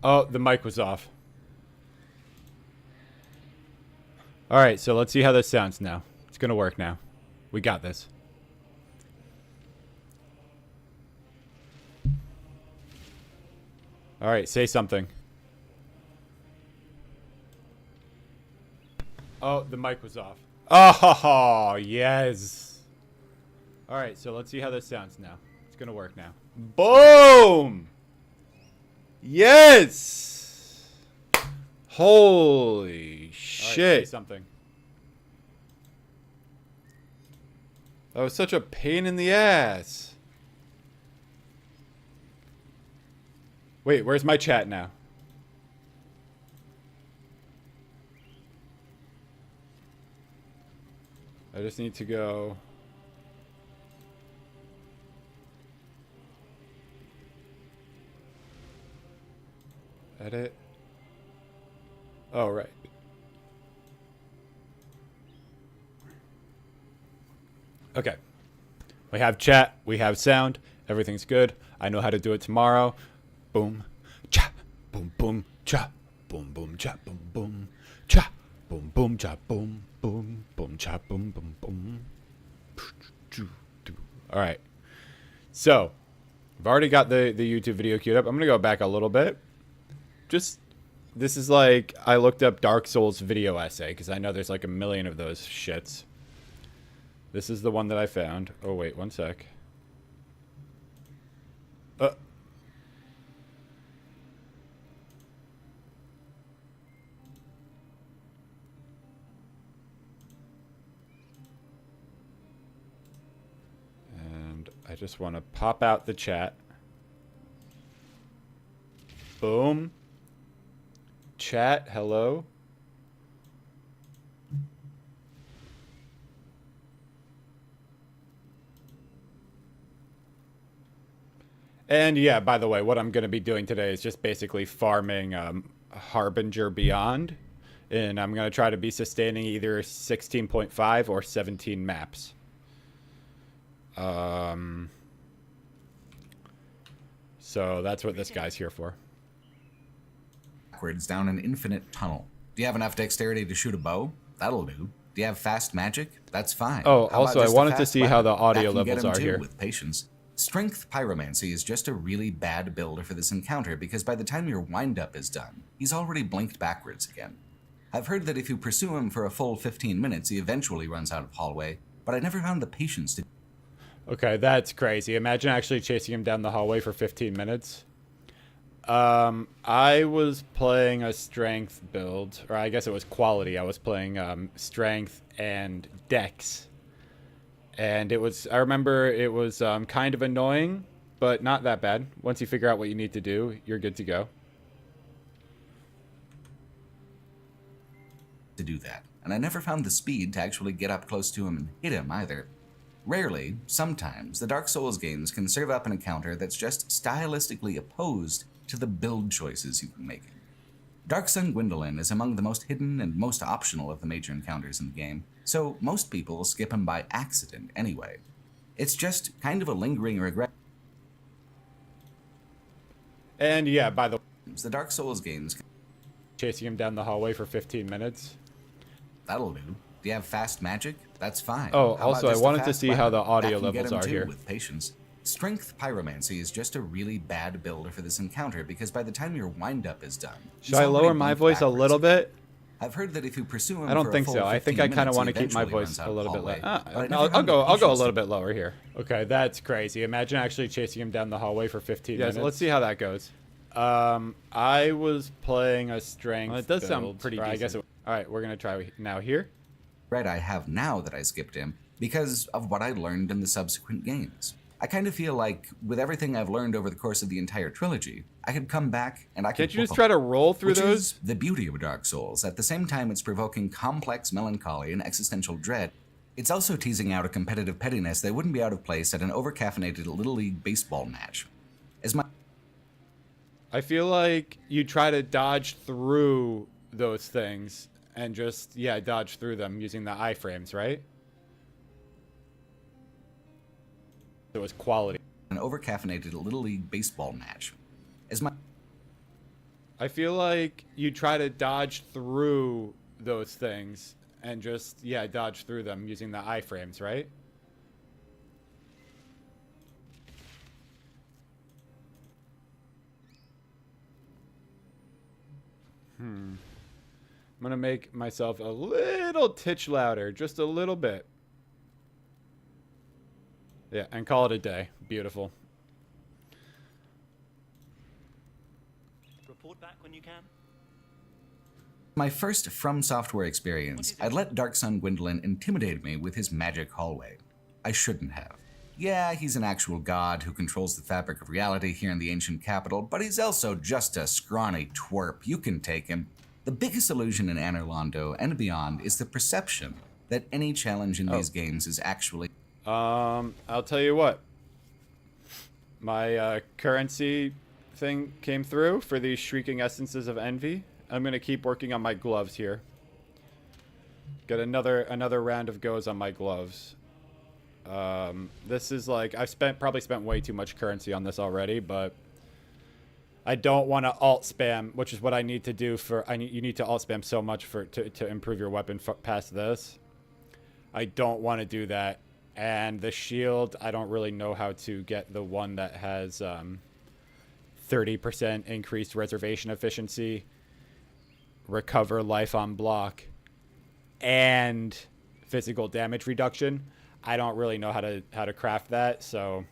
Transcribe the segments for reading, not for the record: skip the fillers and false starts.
Oh, the mic was off. Alright, so let's see how this sounds now. It's gonna work now. We got this. Alright, say something. Oh, the mic was off. Oh, yes. Alright, so let's see how this sounds now. It's gonna work now. Boom! Yes! Holy shit. Say something. That was such a pain in the ass. Wait, where's my chat now? I just need to go. Edit. Oh, right. Okay. We have chat. We have sound. Everything's good. I know how to do it tomorrow. Boom. Cha. Boom, boom, cha. Boom, boom, cha. Boom, boom, cha. Boom, boom, cha. Boom, boom, boom, cha. Boom, boom, boom. All right. So, I've already got the YouTube video queued up. I'm going to go back a little bit. This is like, I looked up Dark Souls video essay, because I know there's like a million of those shits. This is the one that I found. Oh, wait, one sec. And I just want to pop out the chat. Boom. Chat, hello. And yeah, by the way, what I'm going to be doing today is just basically farming HarbiBeyond. And I'm going to try to be sustaining either 16.5 or 17 maps. So that's what this guy's here for. Backwards down an infinite tunnel. Do you have enough dexterity to shoot a bow? That'll do. Do you have fast magic? That's fine. Oh, also, I wanted to see how the audio levels are here. With patience. Strength pyromancy is just a really bad builder for this encounter because by the time your wind-up is done, he's already blinked backwards again. I've heard that if you pursue him for a full 15 minutes, he eventually runs out of hallway, but I never found the patience to... Okay, that's crazy. Imagine actually chasing him down the hallway for 15 minutes. I was playing a strength build, or I guess it was quality. I was playing strength and dex. And it was, I remember it was kind of annoying, but not that bad. Once you figure out what you need to do, you're good to go. To do that, and I never found the speed to actually get up close to him and hit him either. Rarely, sometimes, the Dark Souls games can serve up an encounter that's just stylistically opposed to the build choices you've been making. Dark Sun Gwendolyn is among the most hidden and most optional of the major encounters in the game, so most people skip him by accident anyway. It's just kind of a lingering regret. And yeah, by the way, the Dark Souls games... Chasing him down the hallway for 15 minutes. That'll do. Do you have fast magic? That's fine. Oh, also, I wanted to see how the audio levels are here. With patience. Strength pyromancy is just a really bad builder for this encounter because by the time your wind-up is done... Should I lower my voice a little bit? I've heard that if you pursue him I don't think so. I think I kind of want to keep my voice a little bit lower. I'll go a little bit lower here. Okay, that's crazy. Imagine actually chasing him down the hallway for 15 minutes. Yeah, so let's see how that goes. I was playing a strength build. It does sound pretty decent. I guess all right, we're going to try now here. I have now that I skipped him because of what I learned in the subsequent games. I kind of feel like, with everything I've learned over the course of the entire trilogy, I could come back and I could... Can't you just try to roll through those? Which is the beauty of Dark Souls. At the same time it's provoking complex melancholy and existential dread, it's also teasing out a competitive pettiness that wouldn't be out of place at an over-caffeinated Little League baseball match. I feel like you try to dodge through those things and just, yeah, dodge through them using the iframes, right? It was quality. An over-caffeinated Little League baseball match. I feel like you try to dodge through those things and just, yeah, dodge through them using the iframes, right? I'm going to make myself a little titch louder, just a little bit. Yeah, and call it a day. Beautiful. Report back when you can. My first From Software experience, I let Dark Sun Gwendolyn intimidate me with his magic hallway. I shouldn't have. Yeah, he's an actual god who controls the fabric of reality here in the ancient capital, but he's also just a scrawny twerp. You can take him. The biggest illusion in Anor Londo and beyond is the perception that any challenge in these games is actually... I'll tell you what. My currency thing came through for these Shrieking Essences of Envy. I'm going to keep working on my gloves here. Get another round of goes on my gloves. This is like, I've probably spent way too much currency on this already, but I don't want to alt spam, which is what I need to do you need to alt spam so much to improve your weapon past this. I don't want to do that. And the shield, I don't really know how to get the one that has 30% increased reservation efficiency, recover life on block, and physical damage reduction. I don't really know how to craft that, so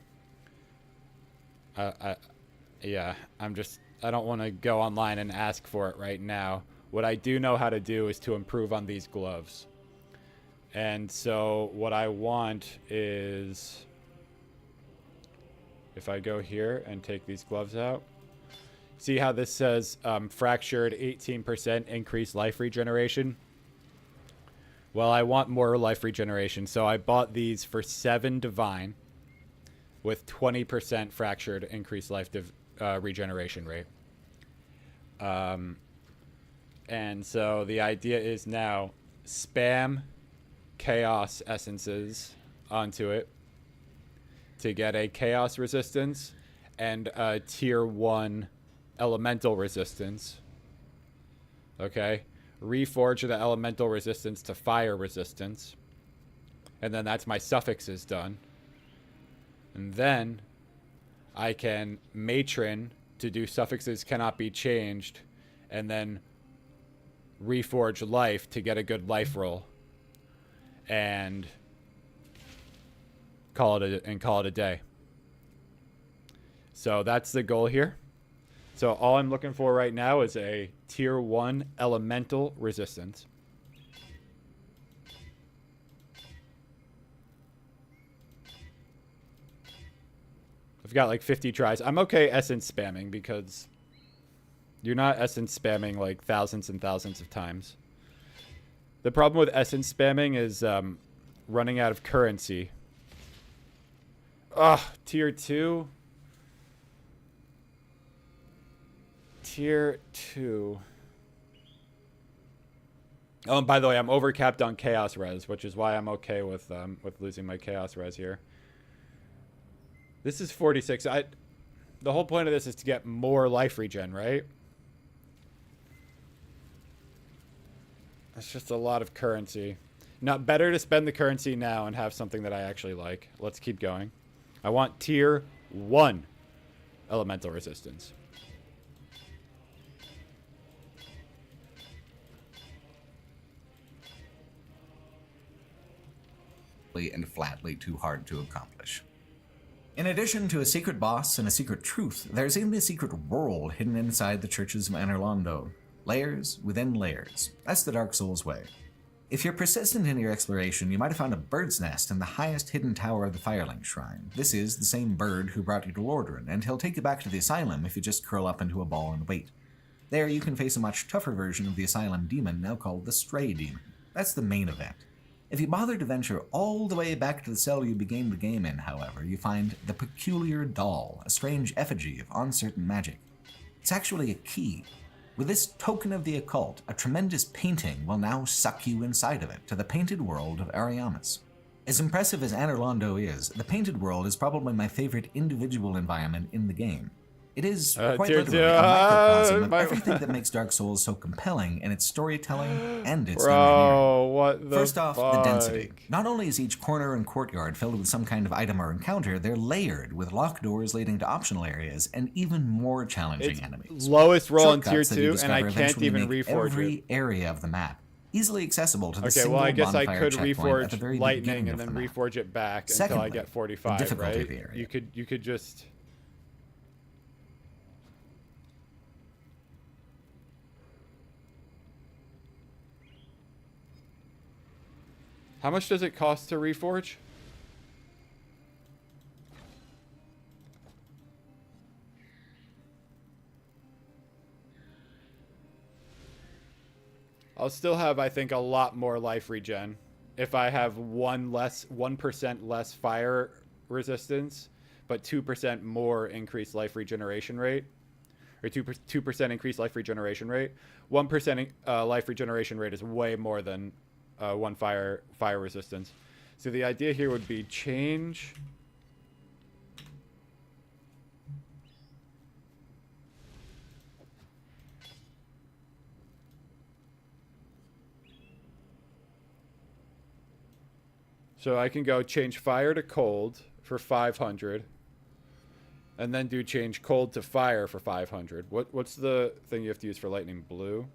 yeah, I don't want to go online and ask for it right now. What I do know how to do is to improve on these gloves. And so what I want is, if I go here and take these gloves out, see how this says fractured 18% increased life regeneration? Well, I want more life regeneration, so I bought these for 7 divine with 20% fractured increased life regeneration rate. And so the idea is now spam chaos essences onto it to get a chaos resistance and a tier 1 elemental resistance. Okay, reforge the elemental resistance to fire resistance, and then that's my suffixes done. And then I can matron to do suffixes cannot be changed, and then reforge life to get a good life roll. And call it a day. So that's the goal here. So all I'm looking for right now is a tier 1 elemental resistance. I've got like 50 tries. I'm okay essence spamming because you're not essence spamming like thousands and thousands of times. The problem with essence spamming is running out of currency. Ugh, tier 2. Tier 2. Oh, and by the way, I'm overcapped on chaos res, which is why I'm okay with losing my chaos res here. This is 46. The whole point of this is to get more life regen, right? That's just a lot of currency. Not better to spend the currency now and have something that I actually like. Let's keep going. I want tier 1 elemental resistance. And flatly too hard to accomplish. In addition to a secret boss and a secret truth, there's even a secret world hidden inside the churches of Anor Londo. Layers within layers. That's the Dark Souls way. If you're persistent in your exploration, you might have found a bird's nest in the highest hidden tower of the Firelink Shrine. This is the same bird who brought you to Lordran, and he'll take you back to the asylum if you just curl up into a ball and wait. There you can face a much tougher version of the asylum demon, now called the Stray Demon. That's the main event. If you bother to venture all the way back to the cell you began the game in, however, you find the Peculiar Doll, a strange effigy of uncertain magic. It's actually a key. With this token of the occult, a tremendous painting will now suck you inside of it to the painted world of Ariamis. As impressive as Anor Londo is, the painted world is probably my favorite individual environment in the game. It is quite literally a microcosm of everything that makes Dark Souls so compelling in its storytelling and its Bro, what the First off, fuck? the density. Not only is each corner and courtyard filled with some kind of item or encounter, they're layered with locked doors leading to optional areas and even more challenging enemies. Lowest roll in tier Shortcuts that you 2, and I discover can't even eventually make reforge every it. area of the map easily accessible to the Okay, single well, I guess I bonfire could checkpoint at the reforge very lightning beginning and of then the map. reforge it back until I Secondly, get the 45, difficulty right? of the area. You could just... How much does it cost to reforge? I'll still have, I think, a lot more life regen if I have 1% less fire resistance, but 2% more increased life regeneration rate, or 2% increased life regeneration rate. 1% life regeneration rate is way more than 1 fire resistance. So the idea here would be change. So I can go change fire to cold for 500, and then do change cold to fire for 500. What's the thing you have to use for lightning? Blue?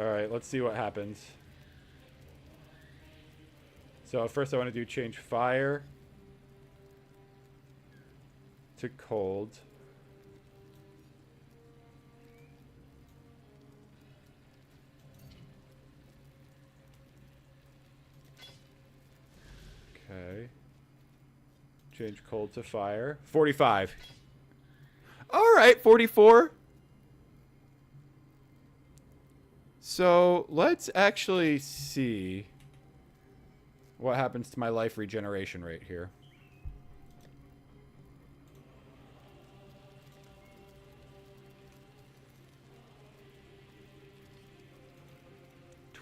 Alright, let's see what happens. So first I want to do change fire to cold. Okay. Change cold to fire. 45. Alright, 44. So let's actually see what happens to my life regeneration rate here.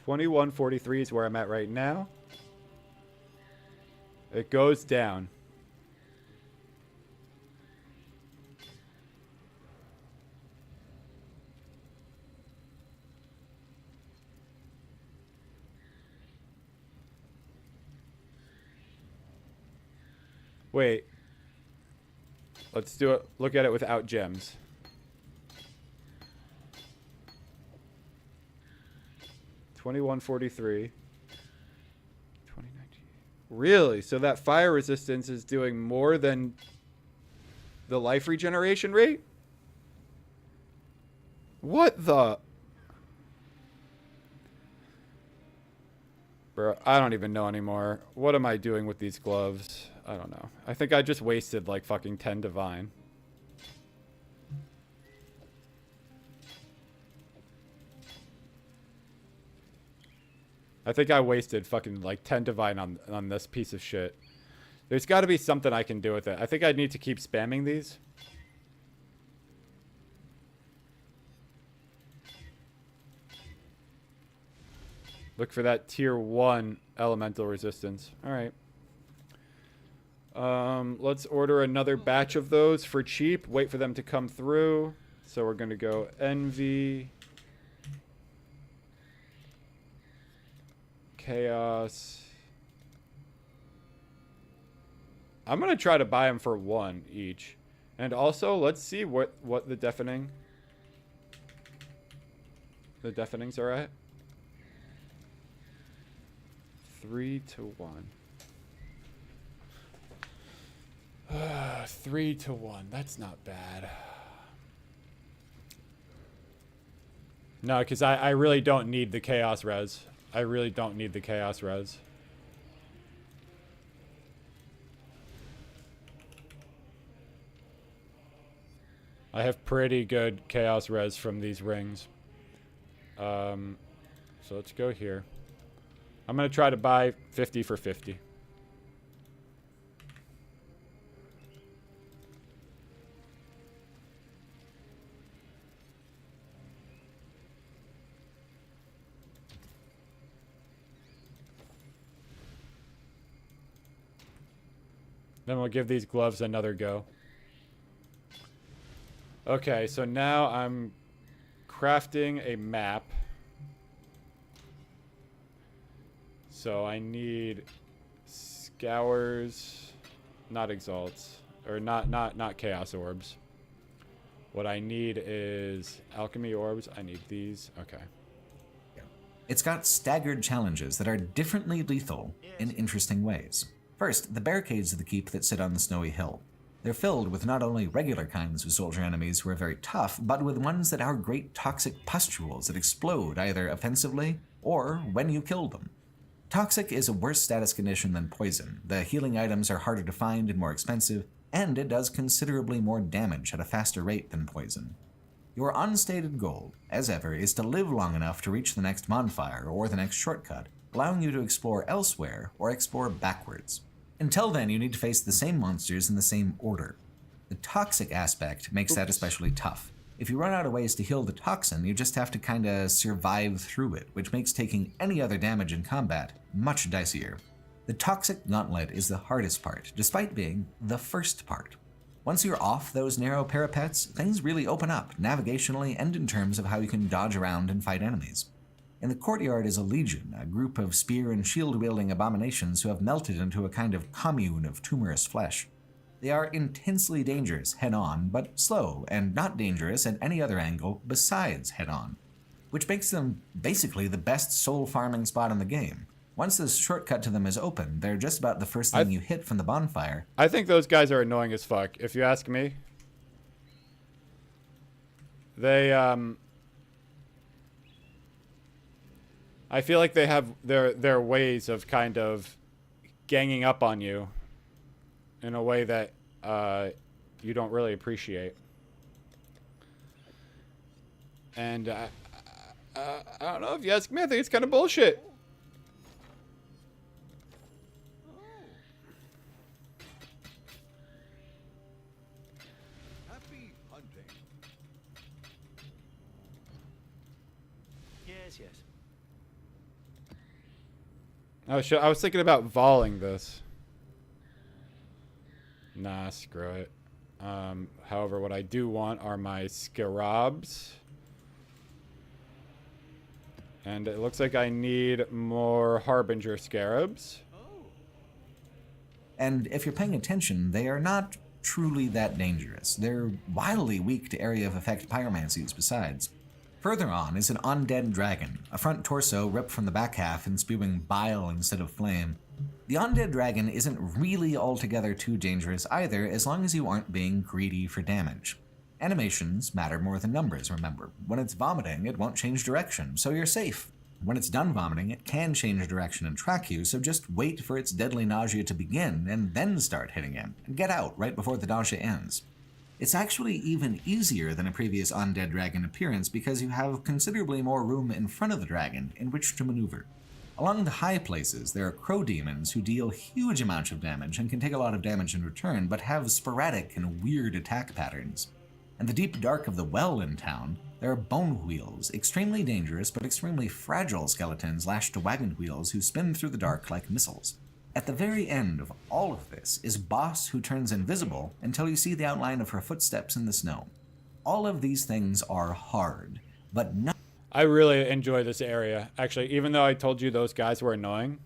$21.43 is where I'm at right now. It goes down. Wait. Let's do it. Look at it without gems. $21.43. 2019. Really? So that fire resistance is doing more than the life regeneration rate? What the? Bro, I don't even know anymore. What am I doing with these gloves? I don't know. I think I just wasted like fucking 10 divine. I think I wasted fucking like 10 divine on this piece of shit. There's got to be something I can do with it. I think I need to keep spamming these. Look for that tier 1 elemental resistance. Alright. Let's order another batch of those for cheap. Wait for them to come through. So we're going to go envy. Chaos. I'm going to try to buy them for 1 each. And also, let's see what the deafenings are at. 3 to 1. 3 to 1. That's not bad. No, because I really don't need the chaos res. I really don't need the chaos res. I have pretty good chaos res from these rings. So let's go here. I'm going to try to buy 50 for 50. Then we'll give these gloves another go. Okay, so now I'm crafting a map. So I need scours, not exalts, or not chaos orbs. What I need is alchemy orbs. I need these. Okay. It's got staggered challenges that are differently lethal in interesting ways. First, the barricades of the keep that sit on the snowy hill. They're filled with not only regular kinds of soldier enemies who are very tough, but with ones that are great toxic pustules that explode either offensively or when you kill them. Toxic is a worse status condition than poison. The healing items are harder to find and more expensive, and it does considerably more damage at a faster rate than poison. Your unstated goal, as ever, is to live long enough to reach the next bonfire or the next shortcut, allowing you to explore elsewhere or explore backwards. Until then, you need to face the same monsters in the same order. The toxic aspect makes that especially tough. If you run out of ways to heal the toxin, you just have to kinda survive through it, which makes taking any other damage in combat much dicier. The toxic gauntlet is the hardest part, despite being the first part. Once you're off those narrow parapets, things really open up, navigationally and in terms of how you can dodge around and fight enemies. In the courtyard is a legion, a group of spear and shield-wielding abominations who have melted into a kind of commune of tumorous flesh. They are intensely dangerous head-on, but slow and not dangerous at any other angle besides head-on, which makes them basically the best soul farming spot in the game. Once the shortcut to them is open, they're just about the first thing you hit from the bonfire. I think those guys are annoying as fuck, if you ask me. They, I feel like they have their ways of kind of ganging up on you in a way that you don't really appreciate. And I don't know, if you ask me, I think it's kind of bullshit. Happy hunting. Yes, yes. I was thinking about volleying this. Nah, screw it. However, what I do want are my scarabs. And it looks like I need more Harbinger scarabs. And if you're paying attention, they are not truly that dangerous. They're wildly weak to area of effect pyromancies besides. Further on is an undead dragon, a front torso ripped from the back half and spewing bile instead of flame. The undead dragon isn't really altogether too dangerous either, as long as you aren't being greedy for damage. Animations matter more than numbers, remember. When it's vomiting, it won't change direction, so you're safe. When it's done vomiting, it can change direction and track you, so just wait for its deadly nausea to begin and then start hitting him, and get out right before the nausea ends. It's actually even easier than a previous undead dragon appearance because you have considerably more room in front of the dragon in which to maneuver. Along the high places, there are crow demons who deal huge amounts of damage and can take a lot of damage in return, but have sporadic and weird attack patterns. In the deep dark of the well in town, there are bone wheels, extremely dangerous but extremely fragile skeletons lashed to wagon wheels who spin through the dark like missiles. At the very end of all of this is Boss who turns invisible until you see the outline of her footsteps in the snow. All of these things are hard, but not. I really enjoy this area. Actually, even though I told you those guys were annoying,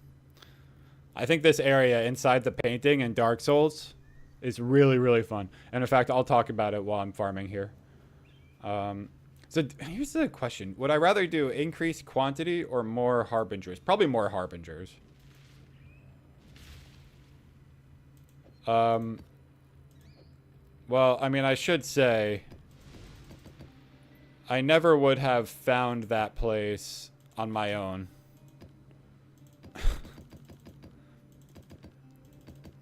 I think this area inside the painting in Dark Souls is really, really fun. And in fact, I'll talk about it while I'm farming here. So here's the question. Would I rather do increased quantity or more Harbingers? Probably more Harbingers. Well, I mean, I should say I never would have found that place on my own.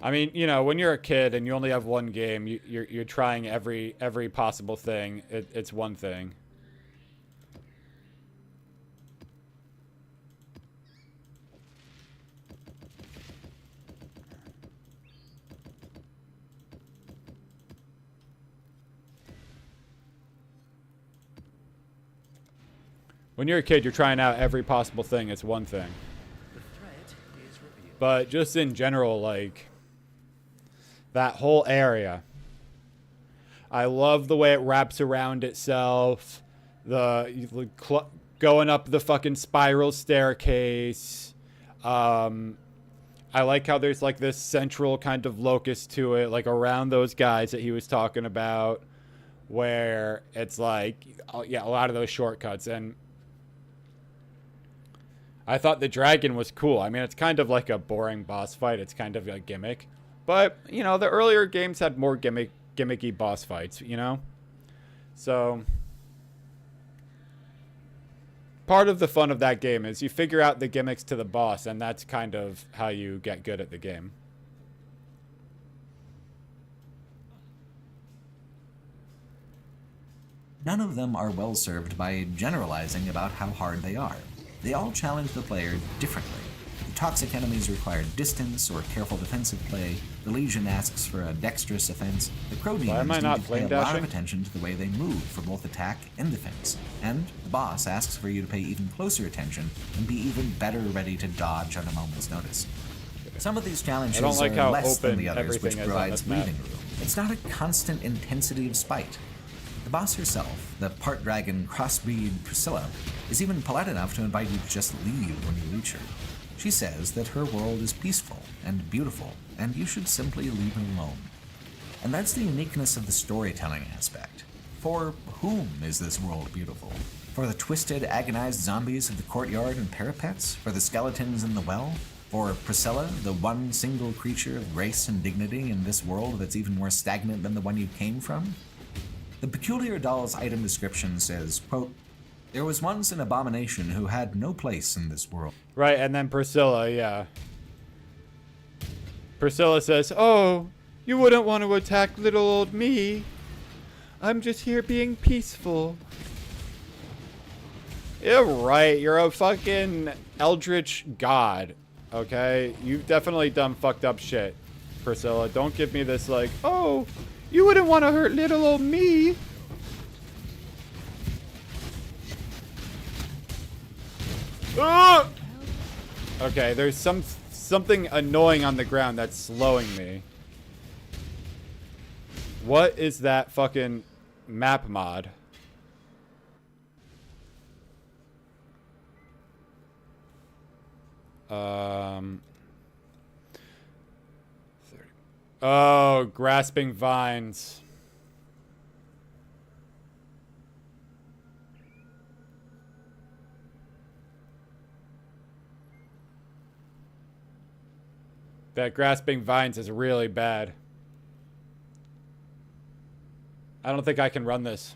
I mean, you know, when you're a kid and you only have one game, you're trying every possible thing. It's one thing. When you're a kid, you're trying out every possible thing. It's one thing. But just in general, like, that whole area. I love the way it wraps around itself. Going up the fucking spiral staircase. I like how there's, like, this central kind of locus to it, like, around those guys that he was talking about. Where it's, like, yeah, a lot of those shortcuts. And I thought the dragon was cool. I mean, it's kind of like a boring boss fight. It's kind of a gimmick. But, you know, the earlier games had more gimmicky boss fights, you know? So, part of the fun of that game is you figure out the gimmicks to the boss, and that's kind of how you get good at the game. None of them are well served by generalizing about how hard they are. They all challenge the player differently. The toxic enemies require distance or careful defensive play. The Legion asks for a dexterous offense. The Crow Demons need to pay a lot of attention to the way they move for both attack and defense. And the boss asks for you to pay even closer attention and be even better ready to dodge on a moment's notice. Some of these challenges are less than the others, which provides breathing room. It's not a constant intensity of spite. The boss herself, the part dragon crossbreed Priscilla, is even polite enough to invite you to just leave when you reach her. She says that her world is peaceful and beautiful, and you should simply leave her alone. And that's the uniqueness of the storytelling aspect. For whom is this world beautiful? For the twisted, agonized zombies of the courtyard and parapets? For the skeletons in the well? For Priscilla, the one single creature of grace and dignity in this world that's even more stagnant than the one you came from? The Peculiar Doll's item description says, quote, "There was once an abomination who had no place in this world." Right, and then Priscilla, yeah. Priscilla says, "Oh, you wouldn't want to attack little old me. I'm just here being peaceful." Yeah, right. You're a fucking eldritch god, okay? You've definitely done fucked up shit, Priscilla. Don't give me this, like, "Oh, you wouldn't want to hurt little old me." Ah! Okay, there's something annoying on the ground that's slowing me. What is that fucking map mod? Oh, grasping vines. That grasping vines is really bad. I don't think I can run this.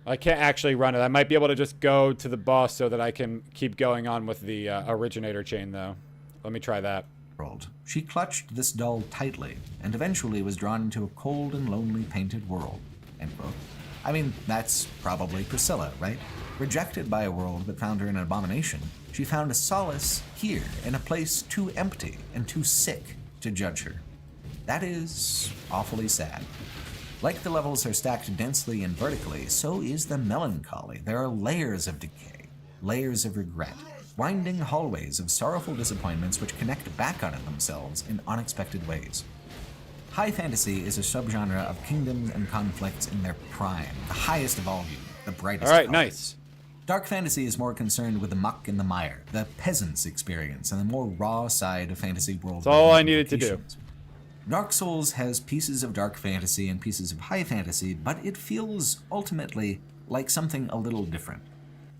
I can't actually run it. I might be able to just go to the boss so that I can keep going on with the originator chain, though. Let me try that. She clutched this doll tightly, and eventually was drawn into a cold and lonely painted world. End quote. I mean, that's probably Priscilla, right? Rejected by a world that found her an abomination, she found a solace here in a place too empty and too sick to judge her. That is awfully sad. Like the levels are stacked densely and vertically, so is the melancholy. There are layers of decay, layers of regret, winding hallways of sorrowful disappointments which connect back on themselves in unexpected ways. High fantasy is a subgenre of kingdoms and conflicts in their prime, the highest of all, the brightest. All right, of all. nice. Dark fantasy is more concerned with the muck and the mire, the peasant's experience, and the more raw side of fantasy world. That's all I needed to do. Dark Souls has pieces of dark fantasy and pieces of high fantasy, but it feels ultimately like something a little different.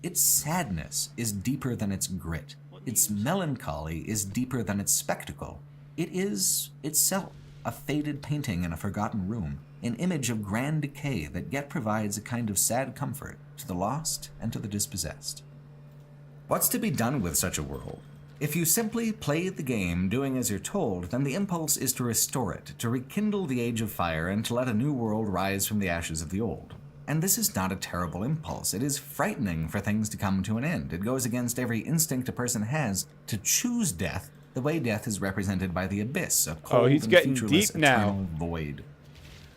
Its sadness is deeper than its grit. Its melancholy is deeper than its spectacle. It is itself a faded painting in a forgotten room, an image of grand decay that yet provides a kind of sad comfort to the lost and to the dispossessed. What's to be done with such a world? If you simply play the game doing as you're told, then the impulse is to restore it, to rekindle the age of fire, and to let a new world rise from the ashes of the old. And this is not a terrible impulse. It is frightening for things to come to an end. It goes against every instinct a person has to choose death, the way death is represented by the abyss, a cold and featureless eternal void.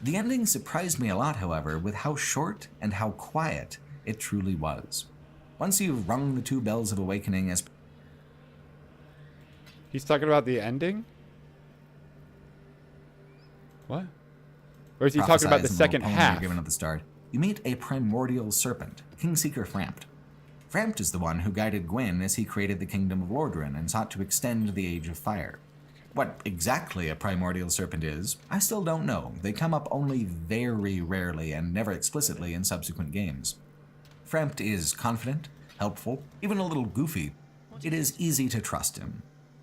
The ending surprised me a lot, however, with how short and how quiet it truly was. Once you've rung the 2 bells of awakening as... He's talking about the ending? What? Or is he talking about the second half? Given at the start, you meet a primordial serpent, Kingseeker Frampt. Frampt is the one who guided Gwyn as he created the Kingdom of Lordran and sought to extend the Age of Fire. What exactly a primordial serpent is, I still don't know. They come up only very rarely and never explicitly in subsequent games. Frampt is confident, helpful, even a little goofy. It is easy to trust him.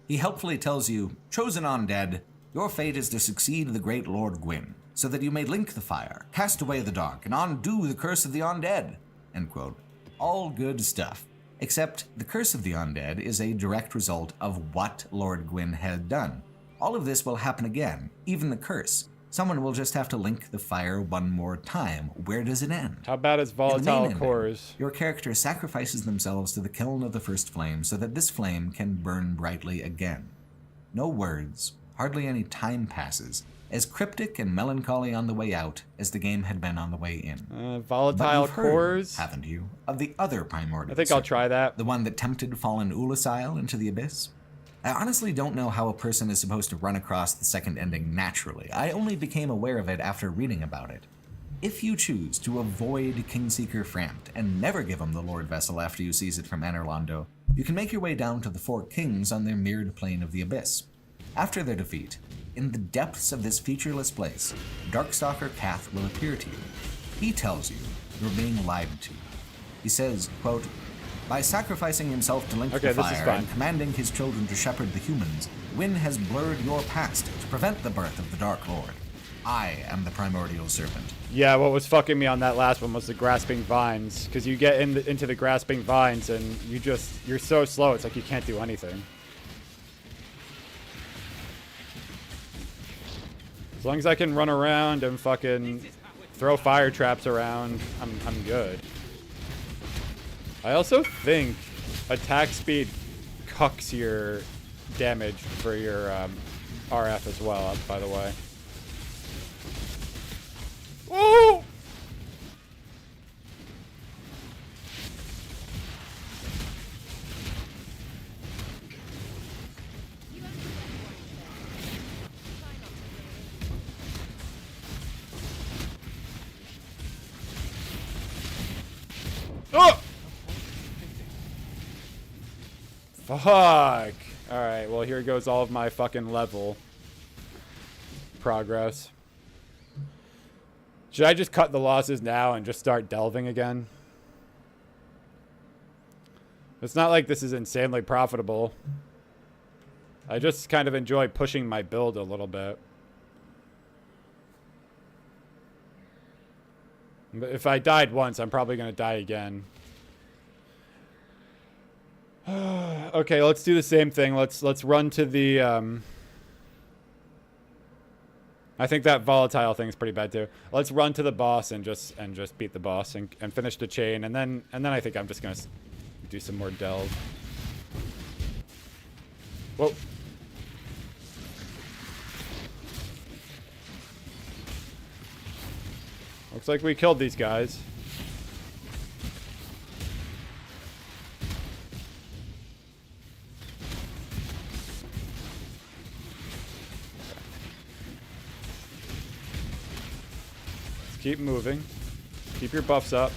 He helpfully tells you, "Chosen undead, your fate is to succeed the great Lord Gwyn, so that you may link the fire, cast away the dark, and undo the curse of the undead." End quote. All good stuff. Except the curse of the undead is a direct result of what Lord Gwyn had done. All of this will happen again, even the curse. Someone will just have to link the fire one more time. Where does it end? How bad is volatile cores? Your character sacrifices themselves to the kiln of the first flame so that this flame can burn brightly again. No words, hardly any time passes, as cryptic and melancholy on the way out as the game had been on the way in. Volatile cores? Haven't you, of the other primordial I think I'll try that. The one that tempted fallen Ulasil into the abyss? I honestly don't know how a person is supposed to run across the second ending naturally. I only became aware of it after reading about it. If you choose to avoid Kingseeker Frampt and never give him the Lord Vessel after you seize it from Anorlando, you can make your way down to the 4 kings on their mirrored plane of the abyss. After their defeat, in the depths of this featureless place, Darkstalker Kath will appear to you. He tells you you're being lied to. He says, quote, "By sacrificing himself to link the fire and commanding his children to shepherd the humans, Gwyn has blurred your past to prevent the birth of the Dark Lord. I am the primordial serpent." Yeah, what was fucking me on that last one was the grasping vines, because you get into the grasping vines and you're so slow, it's like you can't do anything. As long as I can run around and fucking throw fire traps around, I'm good. I also think attack speed cucks your damage for your RF as well, by the way. Woo! Oh! Fuck. Alright, well here goes all of my fucking level progress. Should I just cut the losses now and just start delving again? It's not like this is insanely profitable. I just kind of enjoy pushing my build a little bit. But if I died once, I'm probably going to die again. Okay, let's do the same thing. Let's run to the I think that volatile thing is pretty bad too. Let's run to the boss and just beat the boss and finish the chain, and then I think I'm just going to do some more delve. Whoa. Looks like we killed these guys. Let's keep moving. Keep your buffs up.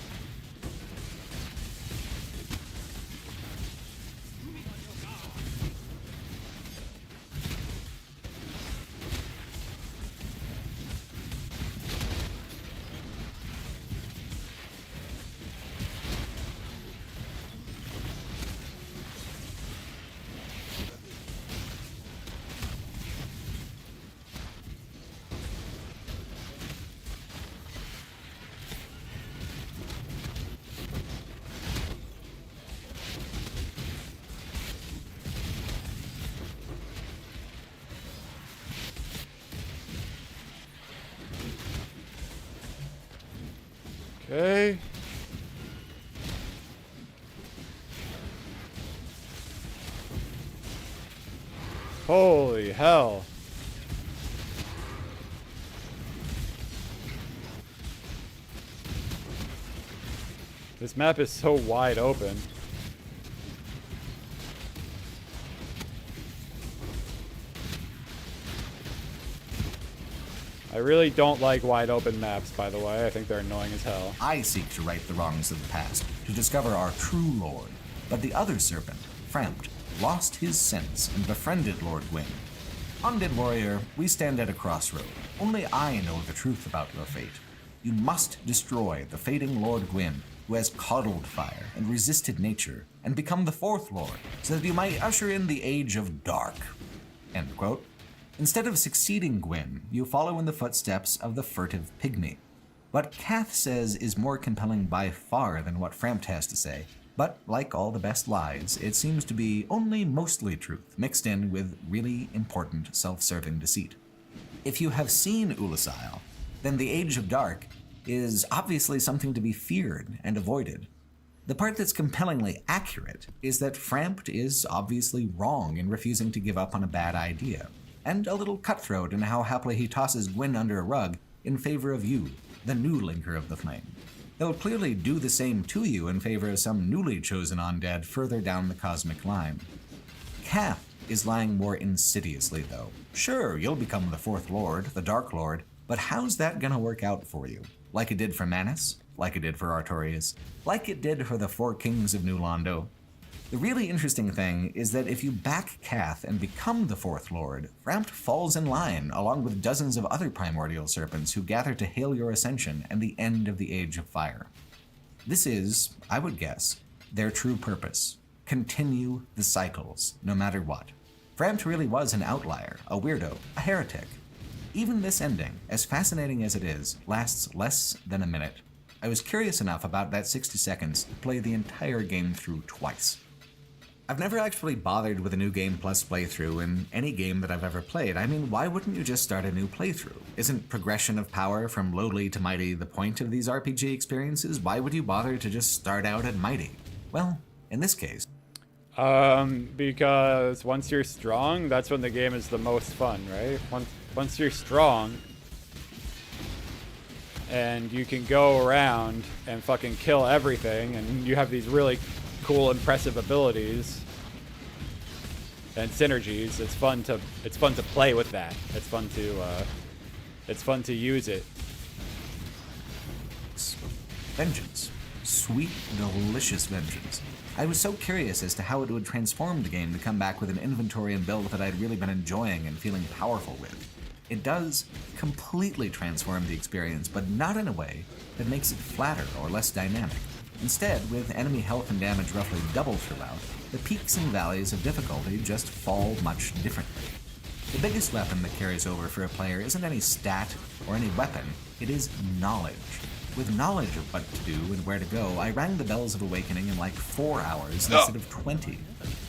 Okay. Holy hell. This map is so wide open. I really don't like wide open maps, by the way. I think they're annoying as hell. I seek to right the wrongs of the past, to discover our true lord. But the other serpent, Frampt, lost his sense and befriended Lord Gwyn. Undead warrior, we stand at a crossroad. Only I know the truth about your fate. You must destroy the fading Lord Gwyn, who has coddled fire and resisted nature, and become the fourth lord, so that you might usher in the age of dark. End quote. Instead of succeeding Gwyn, you follow in the footsteps of the furtive pygmy. What Kath says is more compelling by far than what Frampt has to say, but like all the best lies, it seems to be only mostly truth, mixed in with really important self-serving deceit. If you have seen Ulasile, then the Age of Dark is obviously something to be feared and avoided. The part that's compellingly accurate is that Frampt is obviously wrong in refusing to give up on a bad idea, and a little cutthroat in how happily he tosses Gwyn under a rug in favor of you, the new linker of the flame. He'll clearly do the same to you in favor of some newly chosen undead further down the cosmic line. Kath is lying more insidiously, though. Sure, you'll become the fourth lord, the Dark Lord, but how's that gonna work out for you? Like it did for Manus? Like it did for Artorias? Like it did for the four kings of New Londo? The really interesting thing is that if you back Kath and become the fourth lord, Frampt falls in line along with dozens of other primordial serpents who gather to hail your ascension and the end of the Age of Fire. This is, I would guess, their true purpose. Continue the cycles, no matter what. Frampt really was an outlier, a weirdo, a heretic. Even this ending, as fascinating as it is, lasts less than a minute. I was curious enough about that 60 seconds to play the entire game through twice. I've never actually bothered with a New Game Plus playthrough in any game that I've ever played. I mean, why wouldn't you just start a new playthrough? Isn't progression of power from lowly to mighty the point of these RPG experiences? Why would you bother to just start out at mighty? Well, in this case... because once you're strong, that's when the game is the most fun, right? Once you're strong, and you can go around and fucking kill everything, and you have these really cool, impressive abilities and synergies. It's fun to play with that. It's fun to use it. Vengeance. Sweet, delicious vengeance. I was so curious as to how it would transform the game to come back with an inventory and build that I'd really been enjoying and feeling powerful with. It does completely transform the experience, but not in a way that makes it flatter or less dynamic. Instead, with enemy health and damage roughly double throughout, the peaks and valleys of difficulty just fall much differently. The biggest weapon that carries over for a player isn't any stat or any weapon, it is knowledge. With knowledge of what to do and where to go, I rang the bells of awakening in like 4 hours instead of 20.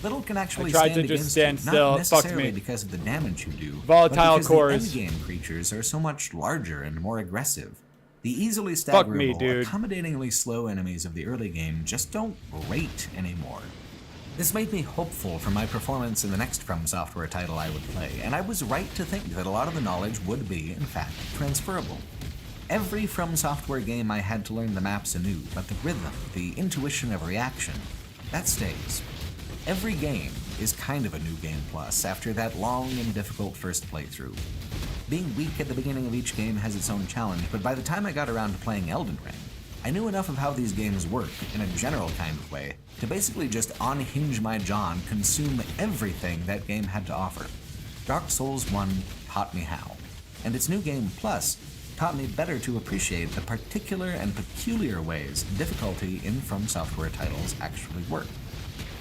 Little can actually stand against you, not necessarily because of the damage you do, Volatile but because cores. the endgame creatures are so much larger and more aggressive. The easily staggerable, accommodatingly slow enemies of the early game just don't rate anymore. This made me hopeful for my performance in the next From Software title I would play, and I was right to think that a lot of the knowledge would be, in fact, transferable. Every From Software game I had to learn the maps anew, but the rhythm, the intuition of reaction, that stays. Every game is kind of a New Game Plus after that long and difficult first playthrough. Being weak at the beginning of each game has its own challenge, but by the time I got around to playing Elden Ring, I knew enough of how these games work in a general kind of way to basically just unhinge my jaw and consume everything that game had to offer. Dark Souls 1 taught me how, and its New Game Plus taught me better to appreciate the particular and peculiar ways difficulty in From Software titles actually work.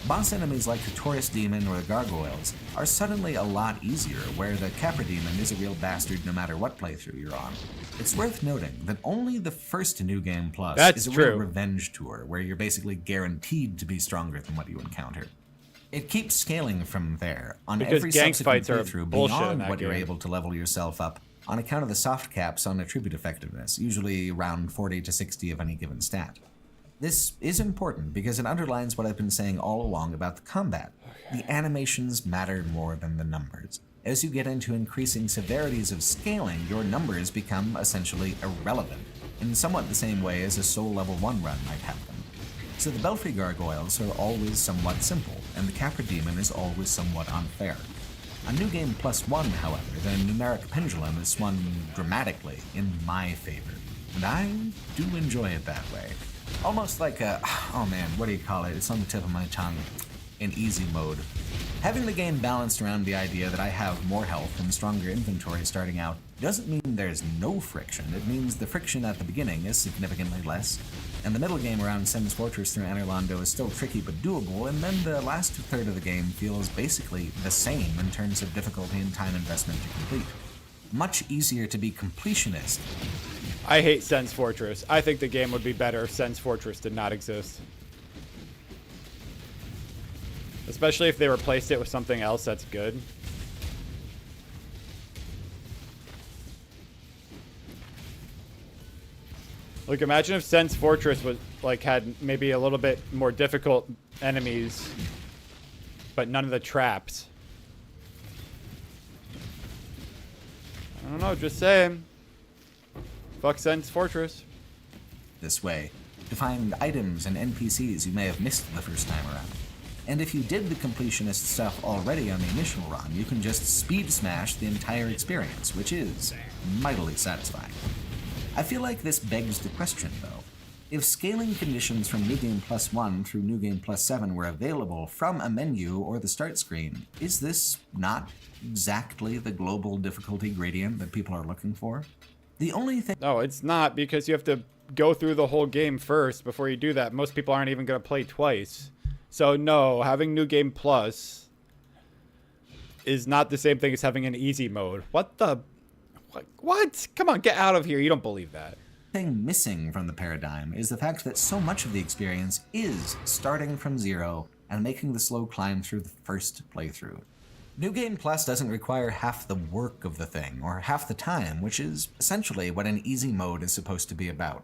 Boss enemies like the Taurus Demon or the Gargoyles are suddenly a lot easier, where the Capra Demon is a real bastard no matter what playthrough you're on. It's worth noting that only the first New Game Plus is a real revenge tour, where you're basically guaranteed to be stronger than what you encounter. It keeps scaling from there, on every subsequent playthrough beyond what you're able to level yourself up. on account of the soft caps on attribute effectiveness, usually around 40 to 60 of any given stat. This is important because it underlines what I've been saying all along about the combat. The animations matter more than the numbers. As you get into increasing severities of scaling, your numbers become essentially irrelevant, in somewhat the same way as a Soul Level 1 run might have them. So the Belfry Gargoyles are always somewhat simple, and the Capra Demon is always somewhat unfair. On New Game Plus 1, however, the numeric pendulum is swung dramatically in my favor, and I do enjoy it that way. Almost like a, oh man, what do you call it? It's on the tip of my tongue. In easy mode. Having the game balanced around the idea that I have more health and stronger inventory starting out doesn't mean there's no friction. It means the friction at the beginning is significantly less, and the middle game around Sen's Fortress through Anor Londo is still tricky but doable, and then the last third of the game feels basically the same in terms of difficulty and time investment to complete. Much easier to be completionist. I hate Sen's Fortress. I think the game would be better if Sen's Fortress did not exist. Especially if they replaced it with something else that's good. Like, imagine if Sen's Fortress was, like, had maybe a little bit more difficult enemies, but none of the traps. I don't know, just saying. Fuck Sen's Fortress. This way, to find items and NPCs you may have missed the first time around. And if you did the completionist stuff already on the initial run, you can just speed smash the entire experience, which is mightily satisfying. I feel like this begs the question, though. If scaling conditions from New Game Plus 1 through New Game Plus 7 were available from a menu or the start screen, is this not exactly the global difficulty gradient that people are looking for? The only thing... No, it's not, because you have to go through the whole game first before you do that. Most people aren't even going to play twice. So no, having New Game Plus is not the same thing as having an easy mode. What the... What? Come on, get out of here. You don't believe that. The thing missing from the paradigm is the fact that so much of the experience is starting from zero and making the slow climb through the first playthrough. New Game Plus doesn't require half the work of the thing, or half the time, which is essentially what an easy mode is supposed to be about.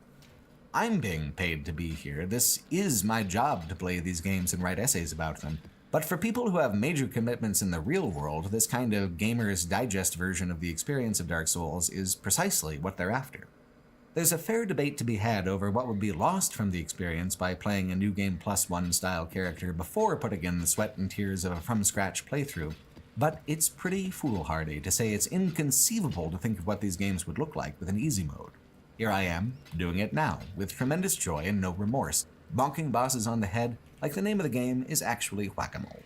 I'm being paid to be here. This is my job to play these games and write essays about them. But for people who have major commitments in the real world, this kind of Gamer's Digest version of the experience of Dark Souls is precisely what they're after. There's a fair debate to be had over what would be lost from the experience by playing a New Game Plus 1 style character before putting in the sweat and tears of a from-scratch playthrough, but it's pretty foolhardy to say it's inconceivable to think of what these games would look like with an easy mode. Here I am, doing it now, with tremendous joy and no remorse, bonking bosses on the head like the name of the game is actually whack-a-mole.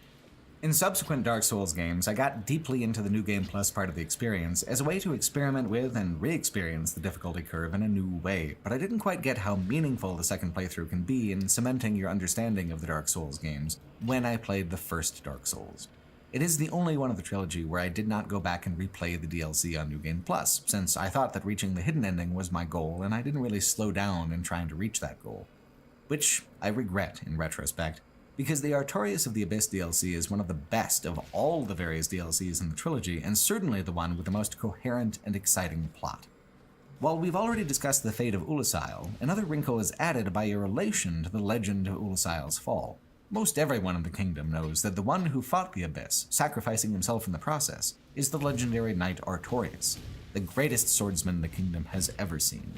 In subsequent Dark Souls games, I got deeply into the New Game Plus part of the experience as a way to experiment with and re-experience the difficulty curve in a new way, but I didn't quite get how meaningful the second playthrough can be in cementing your understanding of the Dark Souls games when I played the first Dark Souls. It is the only one of the trilogy where I did not go back and replay the DLC on New Game Plus, since I thought that reaching the hidden ending was my goal, and I didn't really slow down in trying to reach that goal. Which I regret in retrospect, because the Artorias of the Abyss DLC is one of the best of all the various DLCs in the trilogy, and certainly the one with the most coherent and exciting plot. While we've already discussed the fate of Ulasil, another wrinkle is added by your relation to the legend of Ulasil's fall. Most everyone in the kingdom knows that the one who fought the Abyss, sacrificing himself in the process, is the legendary knight Artorias, the greatest swordsman the kingdom has ever seen.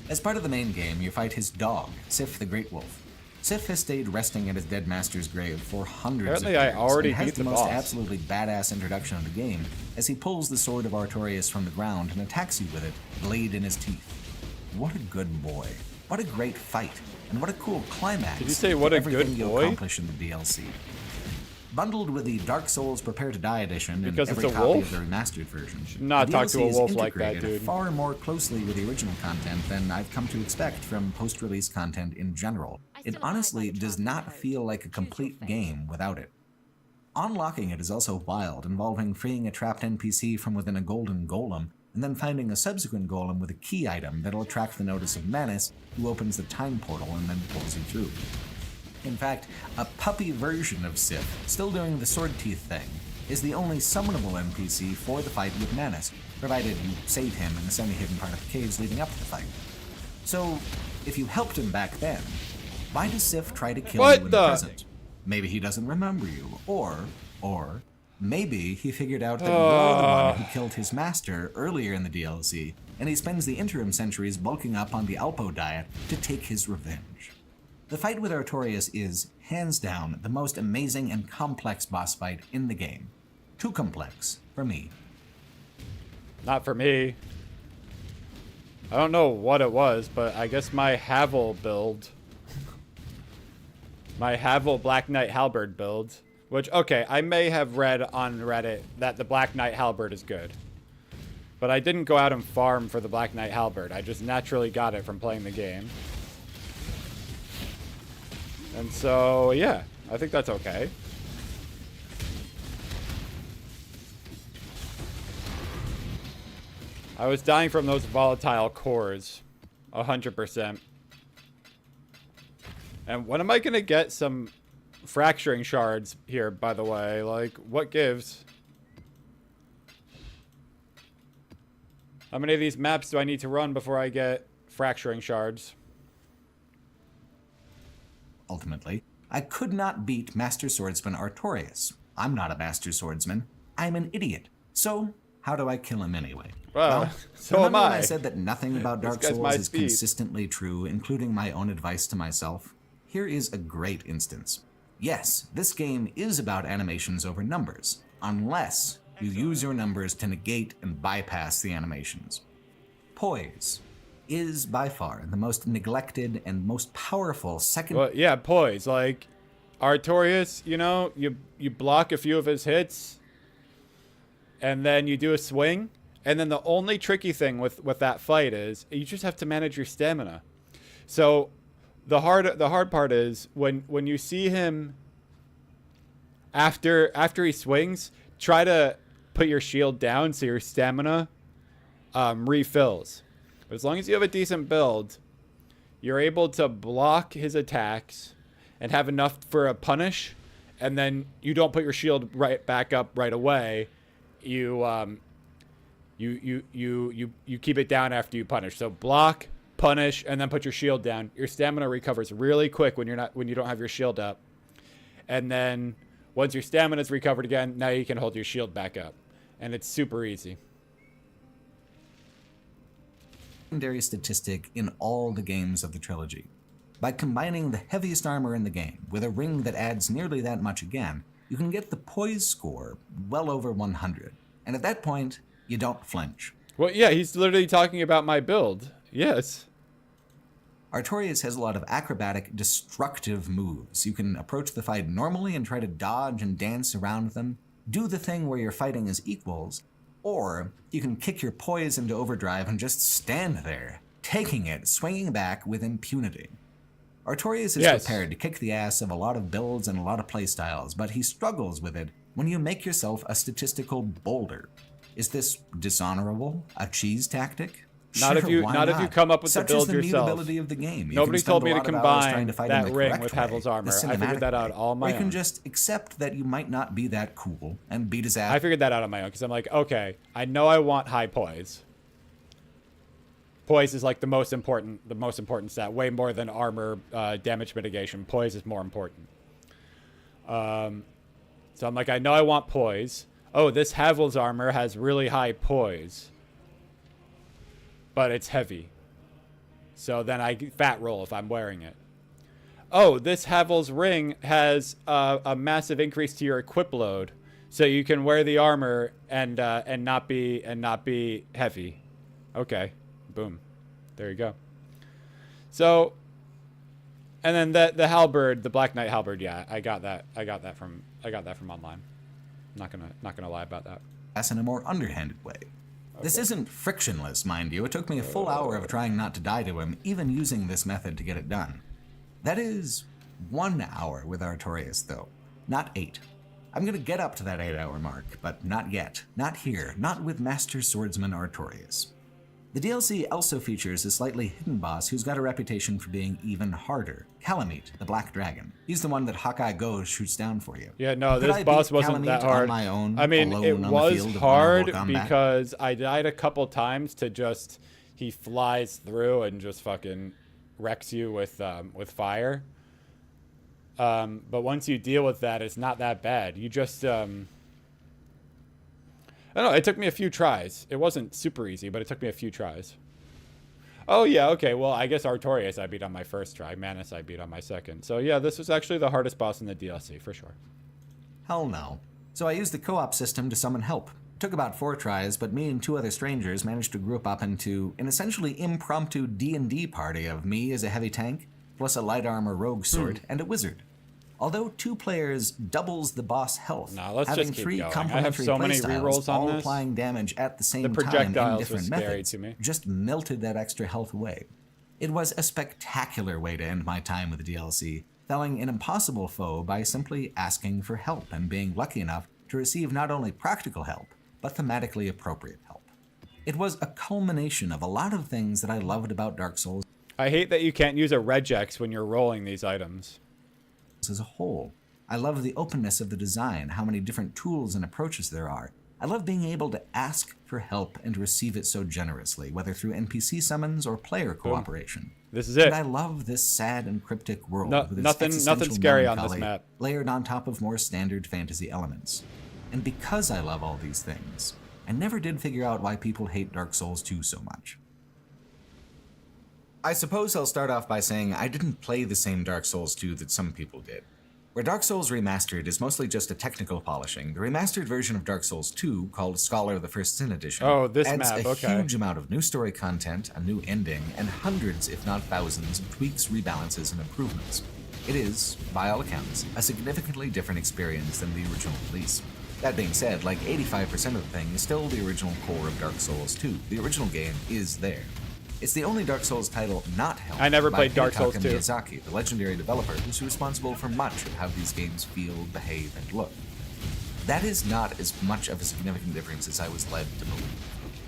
As part of the main game, you fight his dog, Sif the Great Wolf. Sif has stayed resting at his dead master's grave for hundreds of years, I already and has beat the the most boss. absolutely badass introduction of the game as he pulls the sword of Artorias from the ground and attacks you with it, blade in his teeth. What a good boy. What a great fight. And what a cool climax. Did you say what a good everything you boy? accomplish in the DLC. Bundled with the Dark Souls Prepare to Die edition Because and it's every a copy wolf? of the remastered version, Should not the talk to a DLC is wolf like that, integrated dude. far more closely with the original content than I've come to expect from post-release content in general. It honestly does not feel like a complete game without it. Unlocking it is also wild, involving freeing a trapped NPC from within a golden golem, and then finding a subsequent golem with a key item that'll attract the notice of Manus, who opens the time portal and then pulls you through. In fact, a puppy version of Sif, still doing the sword teeth thing, is the only summonable NPC for the fight with Manus, provided you save him in the semi-hidden part of the caves leading up to the fight. So, if you helped him back then, why does Sif try to kill you in the present? Maybe he doesn't remember you, or maybe he figured out that you're the one who killed his master earlier in the DLC, and he spends the interim centuries bulking up on the Alpo diet to take his revenge. The fight with Artorias is, hands down, the most amazing and complex boss fight in the game. Too complex for me. Not for me. I don't know what it was, but I guess my Havel build, my Havel Black Knight Halberd build, which, okay, I may have read on Reddit that the Black Knight Halberd is good. But I didn't go out and farm for the Black Knight Halberd. I just naturally got it from playing the game. And so, yeah, I think that's okay. I was dying from those volatile cores, 100%. And when am I gonna get some fracturing shards here, by the way? Like, what gives? How many of these maps do I need to run before I get fracturing shards? Ultimately, I could not beat Master Swordsman Artorias. I'm not a Master Swordsman. I'm an idiot. So, how do I kill him anyway? Well, so am I. When I said that nothing about Dark Souls is consistently true, including my own advice to myself? Here is a great instance. Yes, this game is about animations over numbers, unless you use your numbers to negate and bypass the animations. Poise is by far the most neglected and most powerful second... Well, yeah, poise. Like, Artorias, you know, you block a few of his hits, and then you do a swing, and then the only tricky thing with that fight is you just have to manage your stamina. So the hard part is when you see him after he swings, try to put your shield down so your stamina refills. But as long as you have a decent build, you're able to block his attacks and have enough for a punish, and then you don't put your shield right back up right away. You keep it down after you punish. So block, punish, and then put your shield down. Your stamina recovers really quick when you don't have your shield up. And then once your stamina's recovered again, now you can hold your shield back up. And it's super easy. Secondary statistic in all the games of the trilogy. By combining the heaviest armor in the game with a ring that adds nearly that much again, you can get the poise score well over 100. And at that point, you don't flinch. Well, yeah, he's literally talking about my build. Yes. Artorias has a lot of acrobatic, destructive moves. You can approach the fight normally and try to dodge and dance around them, do the thing where you're fighting as equals, or you can kick your poise into overdrive and just stand there, taking it, swinging back with impunity. Artorias is prepared to kick the ass of a lot of builds and a lot of playstyles, but he struggles with it when you make yourself a statistical boulder. Is this dishonorable? A cheese tactic? Not if you come up with the build yourself. Such is the mutability of the game. Nobody told me to combine that ring with Havel's armor. I figured that out all my own. You can just accept that you might not be that cool and beat his ass. I figured that out on my own because I'm like, okay, I know I want high poise. Poise is like the most important stat, way more than armor damage mitigation. Poise is more important. So I'm like, I know I want poise. Oh, this Havel's armor has really high poise, but it's heavy. So then I fat roll if I'm wearing it. Oh, this Havel's ring has a massive increase to your equip load, so you can wear the armor and not be heavy. Okay, boom, there you go. So, and then the halberd, the Black Knight halberd, yeah, I got that from online. Not gonna lie about that. That's in a more underhanded way. Okay. This isn't frictionless, mind you. It took me a full hour of trying not to die to him, even using this method to get it done. That is 1 hour with Artorias, though, not 8. I'm gonna get up to that 8-hour mark, but not yet. Not here. Not with Master Swordsman Artorias. The DLC also features a slightly hidden boss who's got a reputation for being even harder. Calamite, the Black Dragon. He's the one that Hawkeye Goes shoots down for you. Yeah, no, this boss wasn't that hard. On my own, I mean, it was hard because I died a couple times to just... He flies through and just fucking wrecks you with fire. But once you deal with that, it's not that bad. You just... I don't know, it took me a few tries. It wasn't super easy, but it took me a few tries. Oh, yeah, okay, well, I guess Artorias I beat on my first try. Manus I beat on my second. So, yeah, this was actually the hardest boss in the DLC, for sure. Hell no. So I used the co-op system to summon help. It took about 4 tries, but me and 2 other strangers managed to group up into an essentially impromptu D&D party of me as a heavy tank, plus a light armor rogue sort, and a wizard. Although 2 players doubles the boss health, having 3 complementary playstyles, all applying damage at the same time in different methods, just melted that extra health away. It was a spectacular way to end my time with the DLC, felling an impossible foe by simply asking for help and being lucky enough to receive not only practical help, but thematically appropriate help. It was a culmination of a lot of things that I loved about Dark Souls. I hate that you can't use a regex when you're rolling these items. As a whole. I love the openness of the design, how many different tools and approaches there are. I love being able to ask for help and receive it so generously, whether through NPC summons or player cooperation. This is it. And I love this sad and cryptic world with its nothing scary on this map, layered on top of more standard fantasy elements. And because I love all these things, I never did figure out why people hate Dark Souls 2 so much. I suppose I'll start off by saying I didn't play the same Dark Souls 2 that some people did. Where Dark Souls Remastered is mostly just a technical polishing, the remastered version of Dark Souls 2, called Scholar of the First Sin Edition, adds a huge amount of new story content, a new ending, and hundreds, if not thousands, of tweaks, rebalances, and improvements. It is, by all accounts, a significantly different experience than the original release. That being said, like 85% of the thing is still the original core of Dark Souls 2. The original game is there. It's the only Dark Souls title not held I never played Dark Souls 2. Miyazaki, the legendary developer who's responsible for much of how these games feel, behave, and look. That is not as much of a significant difference as I was led to believe.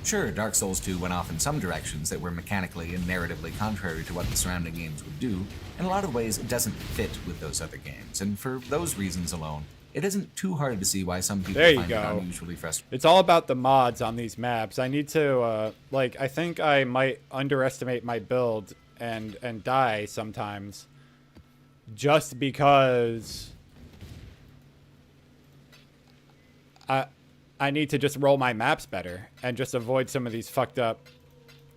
Sure, Dark Souls 2 went off in some directions that were mechanically and narratively contrary to what the surrounding games would do. In a lot of ways, it doesn't fit with those other games, and for those reasons alone, it isn't too hard to see why some people find it unusually frustrating. It's all about the mods on these maps. I need to, I think I might underestimate my build and die sometimes just because I need to just roll my maps better and just avoid some of these fucked up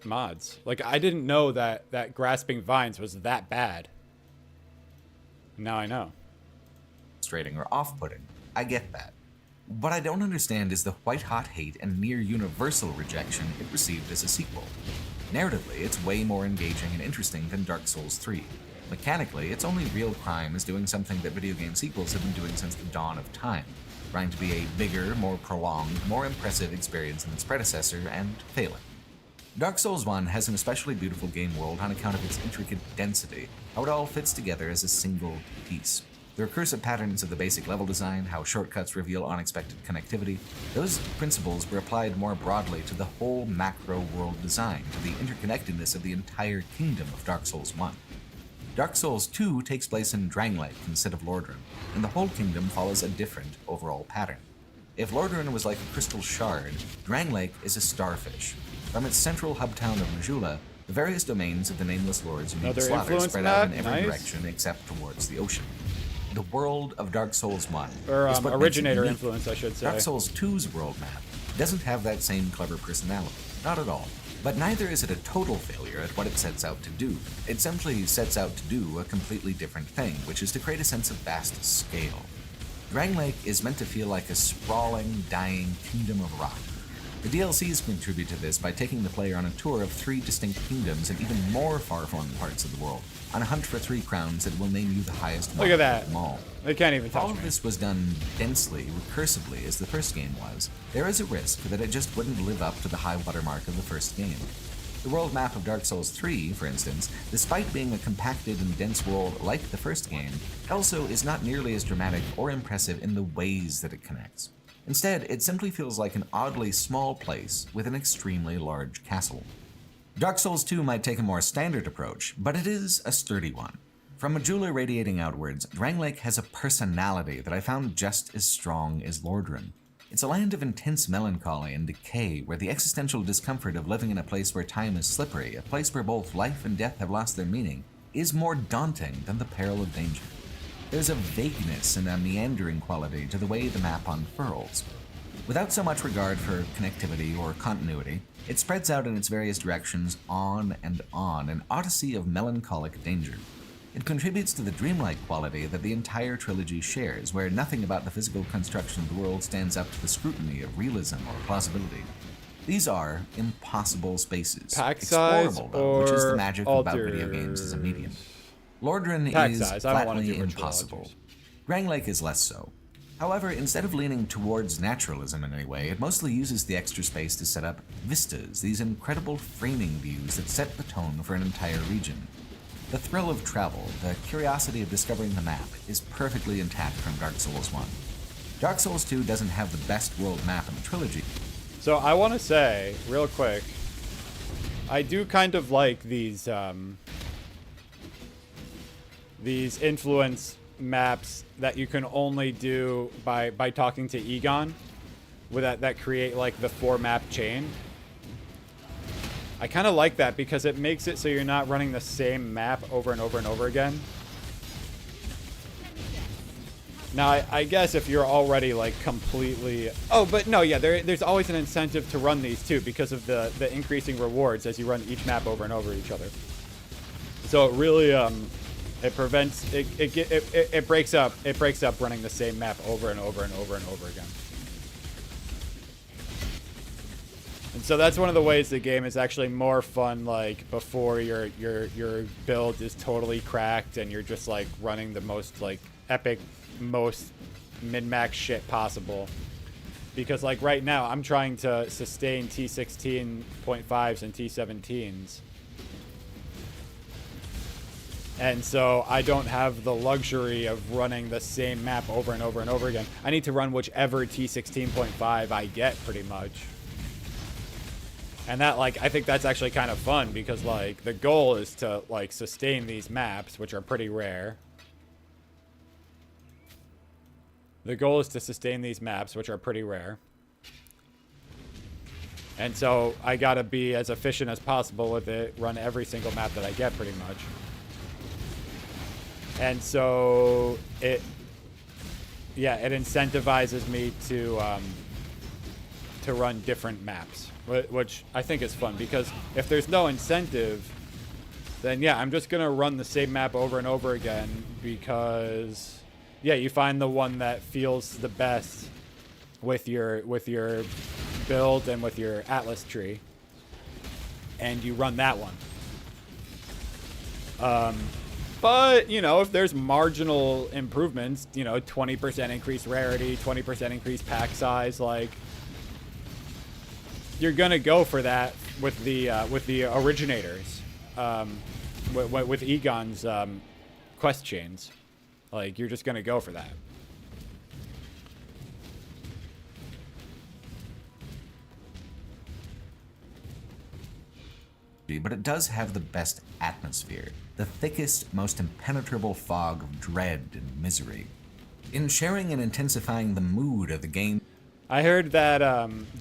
mods. Like, I didn't know that Grasping Vines was that bad. Now I know. Or off-putting. I get that. What I don't understand is the white-hot hate and near-universal rejection it received as a sequel. Narratively, it's way more engaging and interesting than Dark Souls 3. Mechanically, its only real crime is doing something that video game sequels have been doing since the dawn of time, trying to be a bigger, more prolonged, more impressive experience than its predecessor, and failing. Dark Souls 1 has an especially beautiful game world on account of its intricate density, how it all fits together as a single piece. The recursive patterns of the basic level design, how shortcuts reveal unexpected connectivity, those principles were applied more broadly to the whole macro world design, to the interconnectedness of the entire kingdom of Dark Souls 1. Dark Souls 2 takes place in Drangleic instead of Lordran, and the whole kingdom follows a different overall pattern. If Lordran was like a crystal shard, Drangleic is a starfish. From its central hub town of Majula, the various domains of the Nameless Lords you need to slaughter spread out in every direction except towards the ocean. The world of Dark Souls 1 is what originator influence, I should say. Dark Souls 2's world map doesn't have that same clever personality, not at all. But neither is it a total failure at what it sets out to do. It simply sets out to do a completely different thing, which is to create a sense of vast scale. Drangleic is meant to feel like a sprawling, dying kingdom of rock. The DLCs contribute to this by taking the player on a tour of 3 distinct kingdoms and even more far-flung parts of the world, on a hunt for 3 crowns that will name you the highest Look at that. of them all. They can't even touch All of me. this was done densely, recursively, as the first game was. There is a risk that it just wouldn't live up to the high watermark of the first game. The world map of Dark Souls 3, for instance, despite being a compacted and dense world like the first game, also is not nearly as dramatic or impressive in the ways that it connects. Instead, it simply feels like an oddly small place with an extremely large castle. Dark Souls 2 might take a more standard approach, but it is a sturdy one. From a jeweler radiating outwards, Drangleic has a personality that I found just as strong as Lordran. It's a land of intense melancholy and decay, where the existential discomfort of living in a place where time is slippery, a place where both life and death have lost their meaning, is more daunting than the peril of danger. There's a vagueness and a meandering quality to the way the map unfurls. Without so much regard for connectivity or continuity, it spreads out in its various directions on, an odyssey of melancholic danger. It contributes to the dreamlike quality that the entire trilogy shares, where nothing about the physical construction of the world stands up to the scrutiny of realism or plausibility. These are impossible spaces. Pack size explorable, though, which is the magic alters. about video games as a medium. Lordran Pack is size. I don't want to flatly do virtual impossible. alters. Drangleic is less so. However, instead of leaning towards naturalism in any way, it mostly uses the extra space to set up vistas, these incredible framing views that set the tone for an entire region. The thrill of travel, the curiosity of discovering the map, is perfectly intact from Dark Souls 1. Dark Souls 2 doesn't have the best world map in the trilogy. So I want to say, real quick, I do kind of like these influence maps that you can only do by talking to Egon, with that create like the 4-map chain. I kind of like that because it makes it so you're not running the same map over and over and over again. Now, I guess if you're already like completely... Oh, but no, yeah, there's always an incentive to run these too because of the increasing rewards as you run each map over and over each other. So it really it prevents it breaks up running the same map over and over and over and over again. And so that's one of the ways the game is actually more fun, like before your build is totally cracked and you're just like running the most like epic, most min-max shit possible. Because like right now I'm trying to sustain T16.5s and T17s. And so I don't have the luxury of running the same map over and over and over again. I need to run whichever T16.5 I get pretty much. And that, like, I think that's actually kind of fun because, like, the goal is to, like, sustain these maps, which are pretty rare. The goal is to sustain these maps, which are pretty rare. And so I gotta be as efficient as possible with it, run every single map that I get pretty much. And so it incentivizes me to run different maps, which I think is fun because if there's no incentive, then yeah, I'm just gonna run the same map over and over again because yeah, you find the one that feels the best with your build and with your Atlas tree, and you run that one. But, you know, if there's marginal improvements, you know, 20% increased rarity, 20% increased pack size, like, you're gonna go for that with the originators, with Egon's quest chains. Like, you're just gonna go for that. But it does have the best atmosphere, the thickest, most impenetrable fog of dread and misery. In sharing and intensifying the mood of the game, I heard that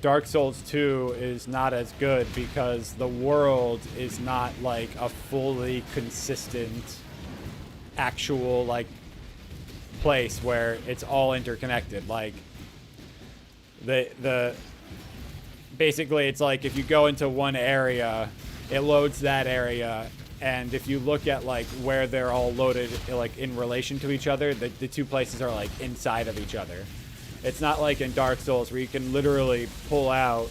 Dark Souls 2 is not as good because the world is not like a fully consistent, actual like place where it's all interconnected. Like the basically it's like if you go into one area, it loads that area, and if you look at like where they're all loaded like in relation to each other, the two places are like inside of each other. It's not like in Dark Souls where you can literally pull out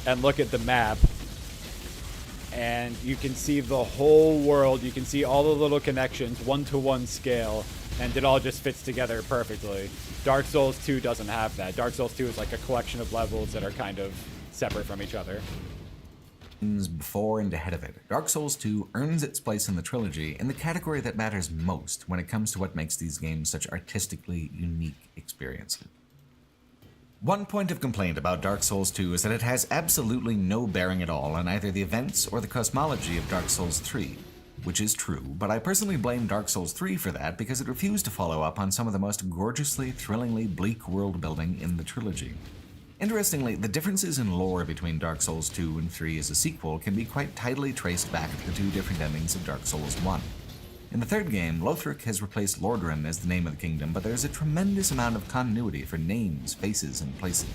and look at the map and you can see the whole world. You can see all the little connections, one-to-one scale, and it all just fits together perfectly. Dark Souls 2 doesn't have that. Dark Souls 2 is like a collection of levels that are kind of separate from each other. Before and ahead of it, Dark Souls 2 earns its place in the trilogy in the category that matters most when it comes to what makes these games such artistically unique experiences. One point of complaint about Dark Souls 2 is that it has absolutely no bearing at all on either the events or the cosmology of Dark Souls 3. Which is true, but I personally blame Dark Souls 3 for that because it refused to follow up on some of the most gorgeously, thrillingly bleak world building in the trilogy. Interestingly, the differences in lore between Dark Souls 2 and 3 as a sequel can be quite tidily traced back to the two different endings of Dark Souls 1. In the third game, Lothric has replaced Lordran as the name of the kingdom, but there's a tremendous amount of continuity for names, faces, and places.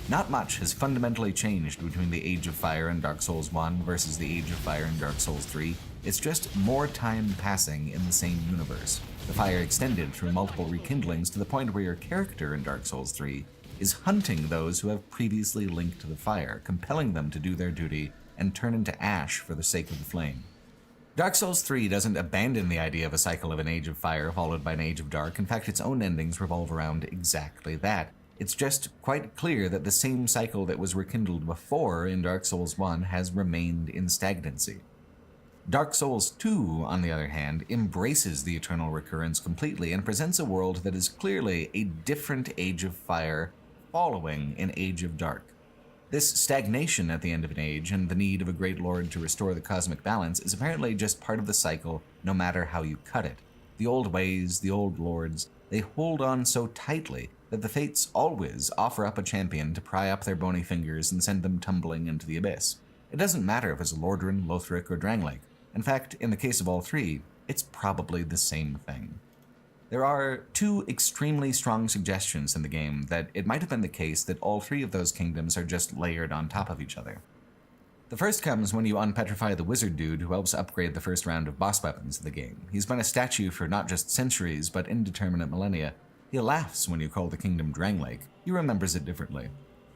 Not much has fundamentally changed between the Age of Fire in Dark Souls 1 versus the Age of Fire in Dark Souls 3. It's just more time passing in the same universe. The fire extended through multiple rekindlings to the point where your character in Dark Souls 3 is hunting those who have previously linked to the fire, compelling them to do their duty and turn into ash for the sake of the flame. Dark Souls 3 doesn't abandon the idea of a cycle of an Age of Fire followed by an Age of Dark. In fact, its own endings revolve around exactly that. It's just quite clear that the same cycle that was rekindled before in Dark Souls 1 has remained in stagnancy. Dark Souls 2, on the other hand, embraces the eternal recurrence completely and presents a world that is clearly a different Age of Fire following an Age of Dark. This stagnation at the end of an age and the need of a great lord to restore the cosmic balance is apparently just part of the cycle no matter how you cut it. The old ways, the old lords, they hold on so tightly that the fates always offer up a champion to pry up their bony fingers and send them tumbling into the abyss. It doesn't matter if it's Lordran, Lothric, or Drangleic. In fact, in the case of all three, it's probably the same thing. There are two extremely strong suggestions in the game that it might have been the case that all three of those kingdoms are just layered on top of each other. The first comes when you unpetrify the wizard dude who helps upgrade the first round of boss weapons of the game. He's been a statue for not just centuries, but indeterminate millennia. He laughs when you call the kingdom Drangleic. He remembers it differently.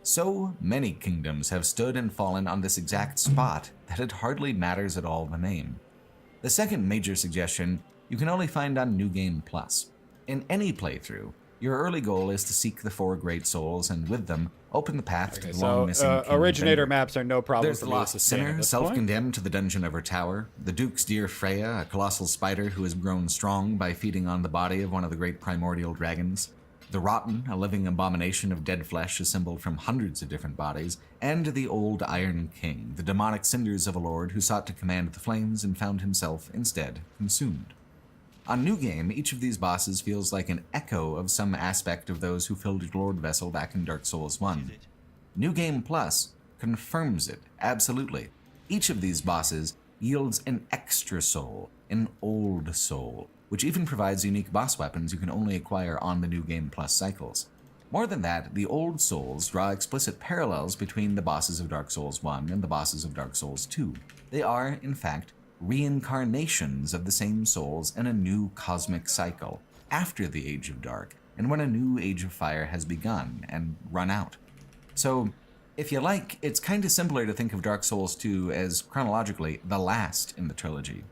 So many kingdoms have stood and fallen on this exact spot that it hardly matters at all the name. The second major suggestion you can only find on New Game Plus. In any playthrough, your early goal is to seek the four great souls and with them open the path to the long-missing King originator Vendrick. maps are no problem. There's the lost sinner, self-condemned to the dungeon of her tower, the Duke's dear Freya, a colossal spider who has grown strong by feeding on the body of one of the great primordial dragons, the Rotten, a living abomination of dead flesh assembled from hundreds of different bodies, and the old Iron King, the demonic cinders of a lord who sought to command the flames and found himself, instead, consumed. On New Game, each of these bosses feels like an echo of some aspect of those who filled your Lord Vessel back in Dark Souls 1. New Game Plus confirms it, absolutely. Each of these bosses yields an extra soul, an old soul, which even provides unique boss weapons you can only acquire on the New Game Plus cycles. More than that, the old souls draw explicit parallels between the bosses of Dark Souls 1 and the bosses of Dark Souls 2. They are, in fact, reincarnations of the same souls in a new cosmic cycle, after the Age of Dark, and when a new Age of Fire has begun and run out. So, if you like, it's kinda simpler to think of Dark Souls 2 as chronologically the last in the trilogy.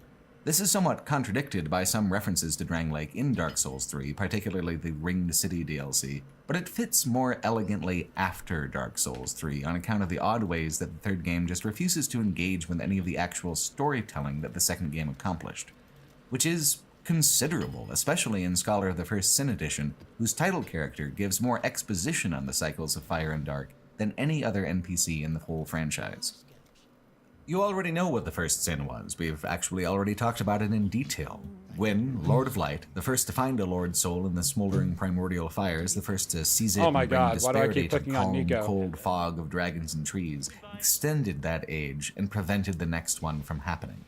This is somewhat contradicted by some references to Drangleic in Dark Souls 3, particularly the Ringed City DLC, but it fits more elegantly after Dark Souls 3 on account of the odd ways that the third game just refuses to engage with any of the actual storytelling that the second game accomplished. Which is considerable, especially in Scholar of the First Sin Edition, whose title character gives more exposition on the cycles of Fire and Dark than any other NPC in the whole franchise. You already know what the first sin was. We've actually already talked about it in detail. Gwyn, Lord of Light, the first to find a Lord Soul in the smoldering primordial fires, the first to seize it and bring disparity to the calm, cold fog of dragons and trees, extended that age and prevented the next one from happening.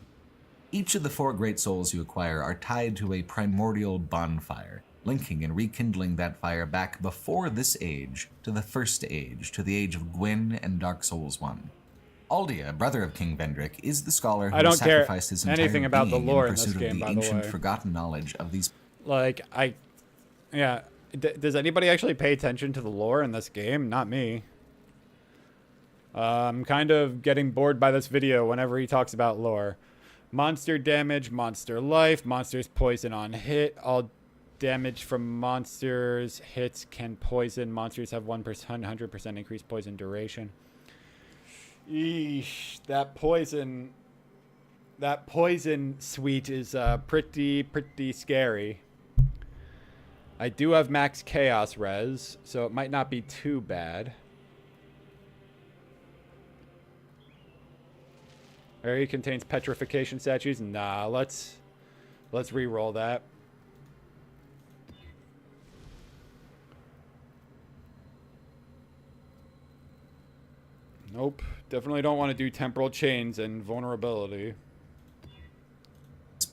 Each of the four great souls you acquire are tied to a primordial bonfire, linking and rekindling that fire back before this age to the first age, to the age of Gwyn and Dark Souls 1. Aldia, brother of King Vendrick, is the scholar who has sacrificed his entire being about the lore in pursuit of the ancient, forgotten knowledge of these. Does anybody actually pay attention to the lore in this game? Not me. I'm kind of getting bored by this video whenever he talks about lore. Monster damage, monster life, monsters poison on hit. All damage from monsters hits can poison. Monsters have 100% increased poison duration. Eesh, that poison suite is pretty scary. I do have max chaos res, so it might not be too bad. Area contains petrification statues. Nah, let's re-roll that. Nope. Definitely don't want to do temporal chains and vulnerability.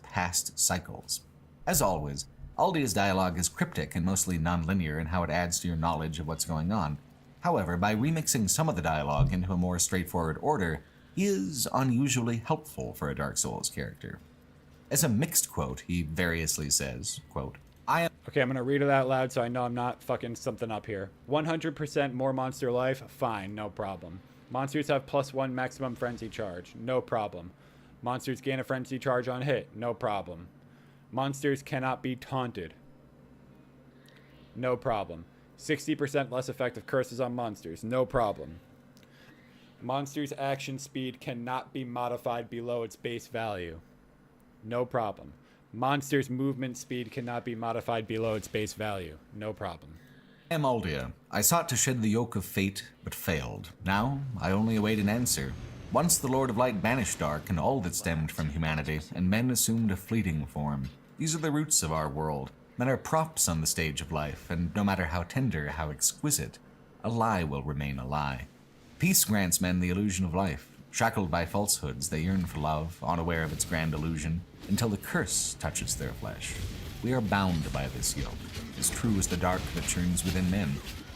Past cycles. As always, Aldia's dialogue is cryptic and mostly non-linear in how it adds to your knowledge of what's going on. However, by remixing some of the dialogue into a more straightforward order, he is unusually helpful for a Dark Souls character. As a mixed quote, he variously says, quote, Okay, I'm going to read it out loud so I know I'm not fucking something up here. 100% more monster life? Fine, no problem. Monsters have +1 maximum frenzy charge. No problem. Monsters gain a frenzy charge on hit. No problem. Monsters cannot be taunted. No problem. 60% less effective curses on monsters. No problem. Monsters' action speed cannot be modified below its base value. No problem. Monsters' movement speed cannot be modified below its base value. No problem. I am Aldia. I sought to shed the yoke of fate, but failed. Now, I only await an answer. Once the Lord of Light banished dark and all that stemmed from humanity, and men assumed a fleeting form. These are the roots of our world. Men are props on the stage of life, and no matter how tender, how exquisite, a lie will remain a lie. Peace grants men the illusion of life. Shackled by falsehoods, they yearn for love, unaware of its grand illusion, until the curse touches their flesh. We are bound by this yoke, as true as the dark that churns within men.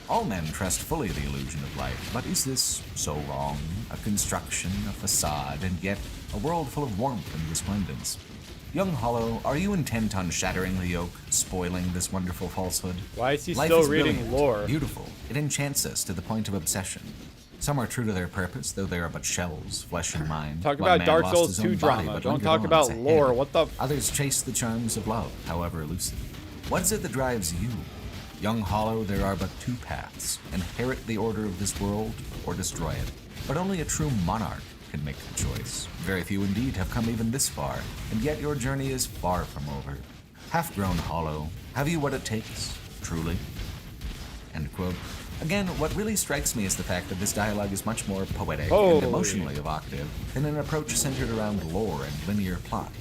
All men trust fully the illusion of life, but is this so wrong? A construction, a facade, and yet a world full of warmth and resplendence. Young Hollow, are you intent on shattering the yoke, spoiling this wonderful falsehood? Why is he Life still is reading brilliant, lore? Beautiful. It enchants us to the point of obsession. Some are true to their purpose, though they are but shells, flesh and mind. Talk One about man Dark lost Souls his 2 own body, drama. but Don't lingered talk on about as a lore. head. What the... Others chase the charms of love, however elusive. What is it that drives you? Young Hollow, there are but two paths. Inherit the order of this world, or destroy it. But only a true monarch can make the choice. Very few indeed have come even this far, and yet your journey is far from over. Half-grown Hollow, have you what it takes, truly? End quote. Again, what really strikes me is the fact that this dialogue is much more poetic and emotionally evocative than an approach centered around lore and linear plot.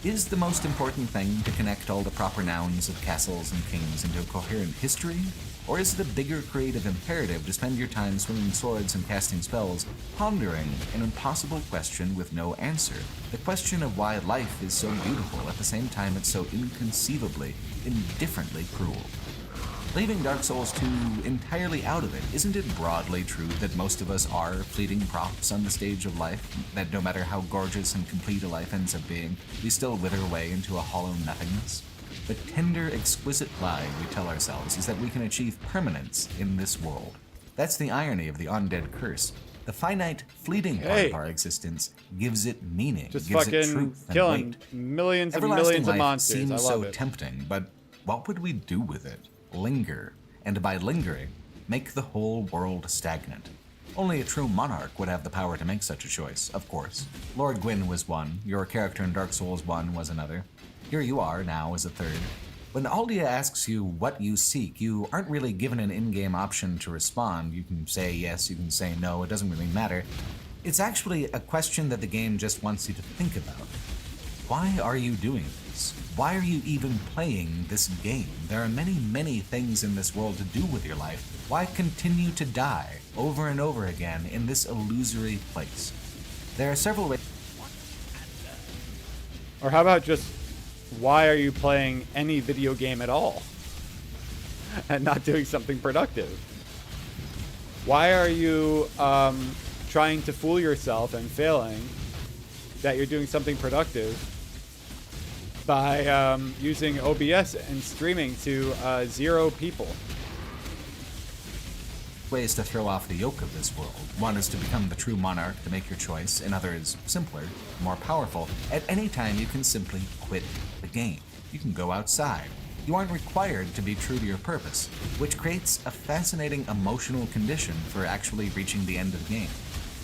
Is the most important thing to connect all the proper nouns of castles and kings into a coherent history? Or is it a bigger creative imperative to spend your time swinging swords and casting spells, pondering an impossible question with no answer? The question of why life is so beautiful at the same time it's so inconceivably, indifferently cruel. Leaving Dark Souls 2 entirely out of it, isn't it broadly true that most of us are fleeting props on the stage of life? That no matter how gorgeous and complete a life ends up being, we still wither away into a hollow nothingness? The tender, exquisite lie we tell ourselves is that we can achieve permanence in this world. That's the irony of the undead curse. The finite, fleeting part of our existence gives it meaning, just gives it fucking truth and killing weight. millions and Everlasting millions of life monsters. seems I love so it. tempting, but what would we do with it? Linger, and by lingering, make the whole world stagnant. Only a true monarch would have the power to make such a choice, of course. Lord Gwyn was one, your character in Dark Souls 1 was another. Here you are now as a third. When Aldia asks you what you seek, you aren't really given an in-game option to respond. You can say yes, you can say no, it doesn't really matter. It's actually a question that the game just wants you to think about. Why are you doing this? Why are you even playing this game? There are many, many things in this world to do with your life. Why continue to die over and over again in this illusory place? There are several ways. Or how about just, why are you playing any video game at all? And not doing something productive? Why are you trying to fool yourself and failing that you're doing something productive by using OBS and streaming to 0 people? Ways to throw off the yoke of this world. One is to become the true monarch, to make your choice. Another is simpler, more powerful. At any time, you can simply quit the game. You can go outside. You aren't required to be true to your purpose, which creates a fascinating emotional condition for actually reaching the end of the game.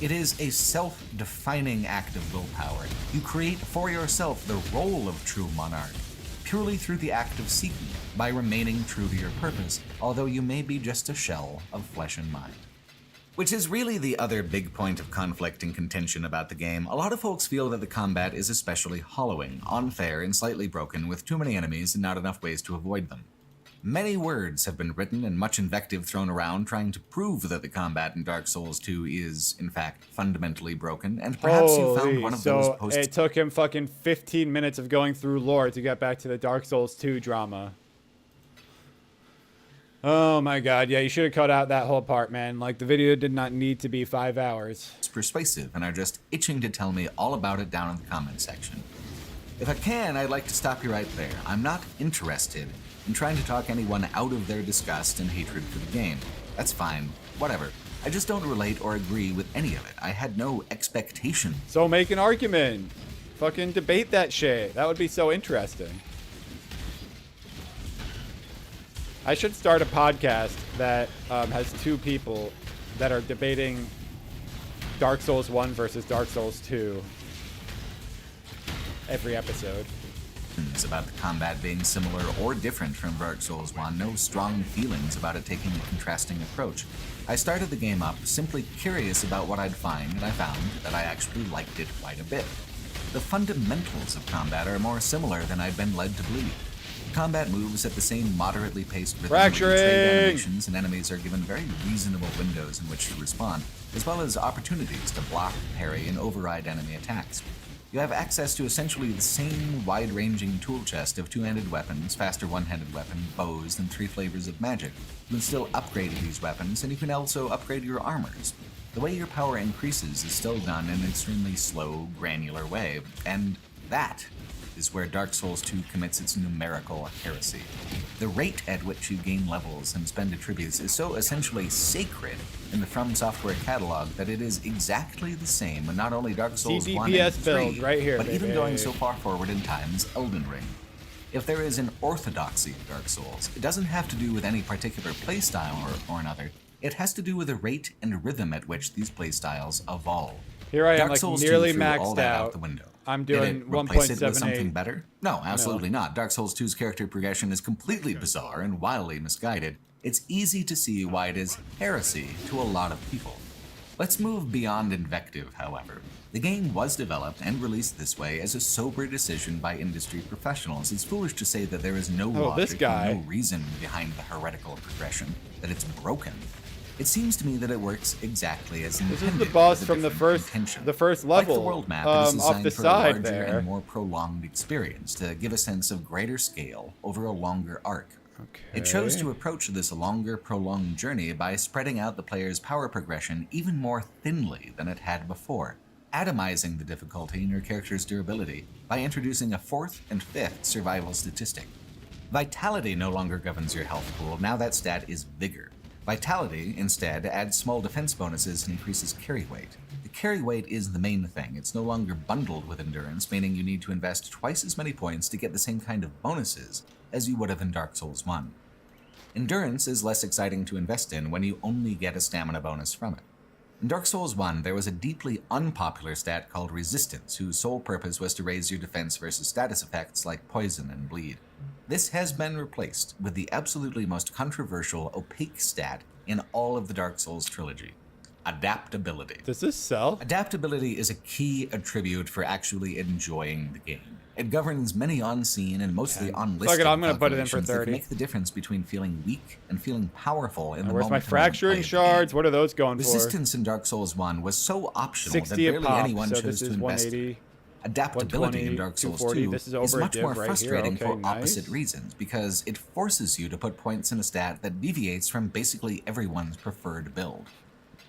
It is a self-defining act of willpower. You create for yourself the role of true monarch. purely through the act of seeking, by remaining true to your purpose, although you may be just a shell of flesh and mind. Which is really the other big point of conflict and contention about the game. A lot of folks feel that the combat is especially hollowing, unfair, and slightly broken, with too many enemies and not enough ways to avoid them. Many words have been written and much invective thrown around trying to prove that the combat in Dark Souls 2 is, in fact, fundamentally broken, and perhaps you found one of those posts. It took him fucking 15 minutes of going through lore to get back to the Dark Souls 2 drama. Oh my god, yeah, you should have cut out that whole part, man. Like, the video did not need to be 5 hours. It's persuasive and are just itching to tell me all about it down in the comment section. If I can, I'd like to stop you right there. I'm not interested in trying to talk anyone out of their disgust and hatred for the game. That's fine, whatever. I just don't relate or agree with any of it. I had no expectation. So make an argument. Fucking debate that shit. That would be so interesting. I should start a podcast that has two people that are debating Dark Souls 1 versus Dark Souls 2 every episode. About the combat being similar or different from Dark Souls 1, no strong feelings about it taking a contrasting approach. I started the game up simply curious about what I'd find, and I found that I actually liked it quite a bit. The fundamentals of combat are more similar than I'd been led to believe. Combat moves at the same moderately paced rhythm. Fracturing! Trade animations and enemies are given very reasonable windows in which to respond, as well as opportunities to block, parry, and override enemy attacks. You have access to essentially the same wide-ranging tool chest of two-handed weapons, faster one-handed weapon, bows, and 3 flavors of magic. You can still upgrade these weapons, and you can also upgrade your armors. The way your power increases is still done in an extremely slow, granular way, and that is where Dark Souls 2 commits its numerical heresy. The rate at which you gain levels and spend attributes is so essentially sacred in the From Software catalog that it is exactly the same in not only Dark Souls 1 and 3, build right here, but baby. even going so far forward in time as Elden Ring. If there is an orthodoxy of Dark Souls, it doesn't have to do with any particular playstyle or another. It has to do with the rate and rhythm at which these playstyles evolve. Here I am, Dark like, Souls nearly 2 threw all maxed that out. out the window. I'm doing Did it replace it with something 1.78. better? No, absolutely not. Dark Souls 2's character progression is completely bizarre and wildly misguided. It's easy to see why it is heresy to a lot of people. Let's move beyond invective, however. The game was developed and released this way as a sober decision by industry professionals. It's foolish to say that there is no logic and no reason behind the heretical progression, that it's broken. It seems to me that it works exactly as intended. This is the boss from the first level. Like the world map, it is designed off the for side a larger there. and more prolonged experience to give a sense of greater scale over a longer arc. Okay. It chose to approach this longer, prolonged journey by spreading out the player's power progression even more thinly than it had before, atomizing the difficulty in your character's durability by introducing a 4th and 5th survival statistic. Vitality no longer governs your health pool, now that stat is Vigor. Vitality, instead, adds small defense bonuses and increases carry weight. The carry weight is the main thing. It's no longer bundled with endurance, meaning you need to invest twice as many points to get the same kind of bonuses as you would have in Dark Souls 1. Endurance is less exciting to invest in when you only get a stamina bonus from it. In Dark Souls 1, there was a deeply unpopular stat called Resistance, whose sole purpose was to raise your defense versus status effects like poison and bleed. This has been replaced with the absolutely most controversial, opaque stat in all of the Dark Souls trilogy: adaptability. Does this sell? Adaptability is a key attribute for actually enjoying the game. It governs many unseen and mostly unlisted I'm gonna put it in for calculations that 30. make the difference between feeling weak and feeling powerful in the Where's moment. my fracturing shards? What are those going for? Resistance in Dark Souls 1 was so optional that 60 a barely pop, anyone so chose this to is invest. 180. Adaptability in Dark Souls 240. 2 This is is over a much div more right here. frustrating Okay, for nice. opposite reasons, because it forces you to put points in a stat that deviates from basically everyone's preferred build.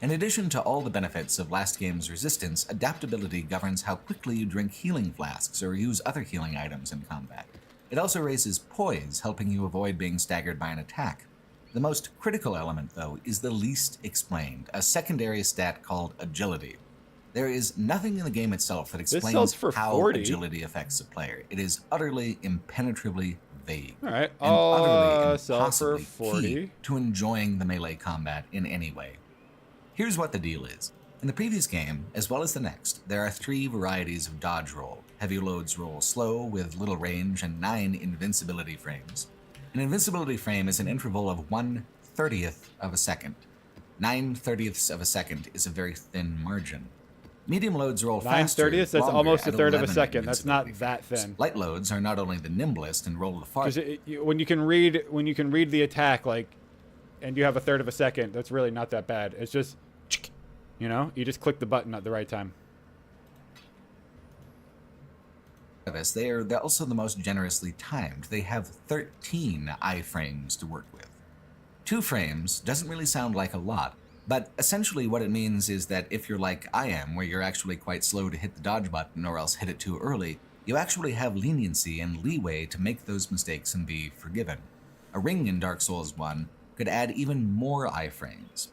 In addition to all the benefits of last game's Resistance, adaptability governs how quickly you drink healing flasks or use other healing items in combat. It also raises poise, helping you avoid being staggered by an attack. The most critical element, though, is the least explained, a secondary stat called Agility. There is nothing in the game itself that explains how 40. agility affects a player. It is utterly, impenetrably vague. All right, and utterly I'll sell for impossibly 40. key to enjoying the melee combat in any way. Here's what the deal is. In the previous game, as well as the next, there are 3 varieties of dodge roll. Heavy loads roll slow with little range and 9 invincibility frames. An invincibility frame is an interval of 1/30th of a second. 9/30ths of a second is a very thin margin. Medium loads roll faster. 9/30ths? That's almost a third of a second. That's not that thin. Light loads are not only the nimblest and roll the farthest. When you can read the attack, like, and you have a third of a second, that's really not that bad. It's just, you know, you just click the button at the right time. They're also the most generously timed. They have 13 iframes to work with. 2 frames doesn't really sound like a lot, but essentially what it means is that if you're like I am, where you're actually quite slow to hit the dodge button or else hit it too early, you actually have leniency and leeway to make those mistakes and be forgiven. A ring in Dark Souls 1 could add even more iframes.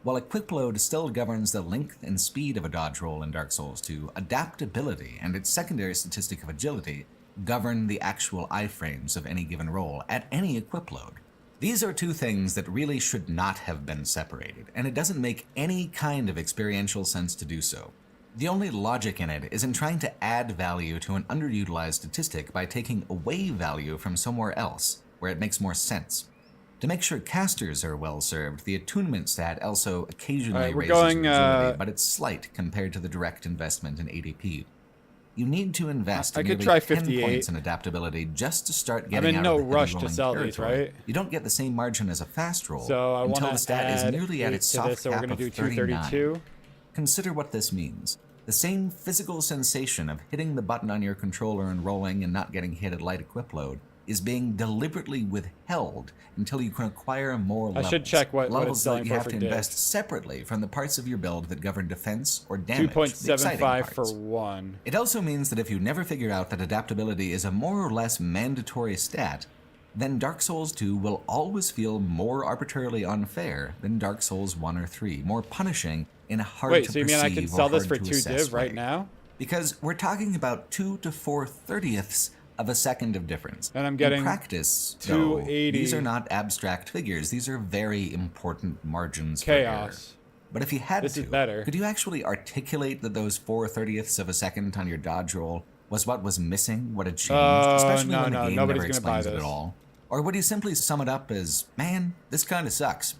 While a quick load still governs the length and speed of a dodge roll in Dark Souls 2, adaptability and its secondary statistic of agility govern the actual iframes of any given roll at any equip load. These are 2 things that really should not have been separated, and it doesn't make any kind of experiential sense to do so. The only logic in it is in trying to add value to an underutilized statistic by taking away value from somewhere else, where it makes more sense. To make sure casters are well served, the attunement stat also occasionally raises agility, but it's slight compared to the direct investment in ADP. You need to invest nearly 10 points in adaptability just to start getting out of the rush to sell these, right? You don't get the same margin as a fast roll so until the stat is nearly at its soft cap of 39. 232. Consider what this means. The same physical sensation of hitting the button on your controller and rolling and not getting hit at light equip load is being deliberately withheld until you can acquire more levels. I should check what it's selling that you have to invest separately from the parts of your build that govern defense or damage. 2.75 for 1. It also means that if you never figure out that adaptability is a more or less mandatory stat, then Dark Souls 2 will always feel more arbitrarily unfair than Dark Souls 1 or 3, more punishing in a hard to perceive. Wait, so you mean I can sell this for 2 div right now? Because we're talking about 2 to 4/30ths of a second of difference. And I'm getting in practice, 280. Though, these are not abstract figures. These are very important margins chaos. For error. But if you had this is better. Could you actually articulate that those 4/30ths of a second on your dodge roll was what was missing, what had changed, especially when the game never explains it at all? Or would you simply sum it up as, man, this kind of sucks?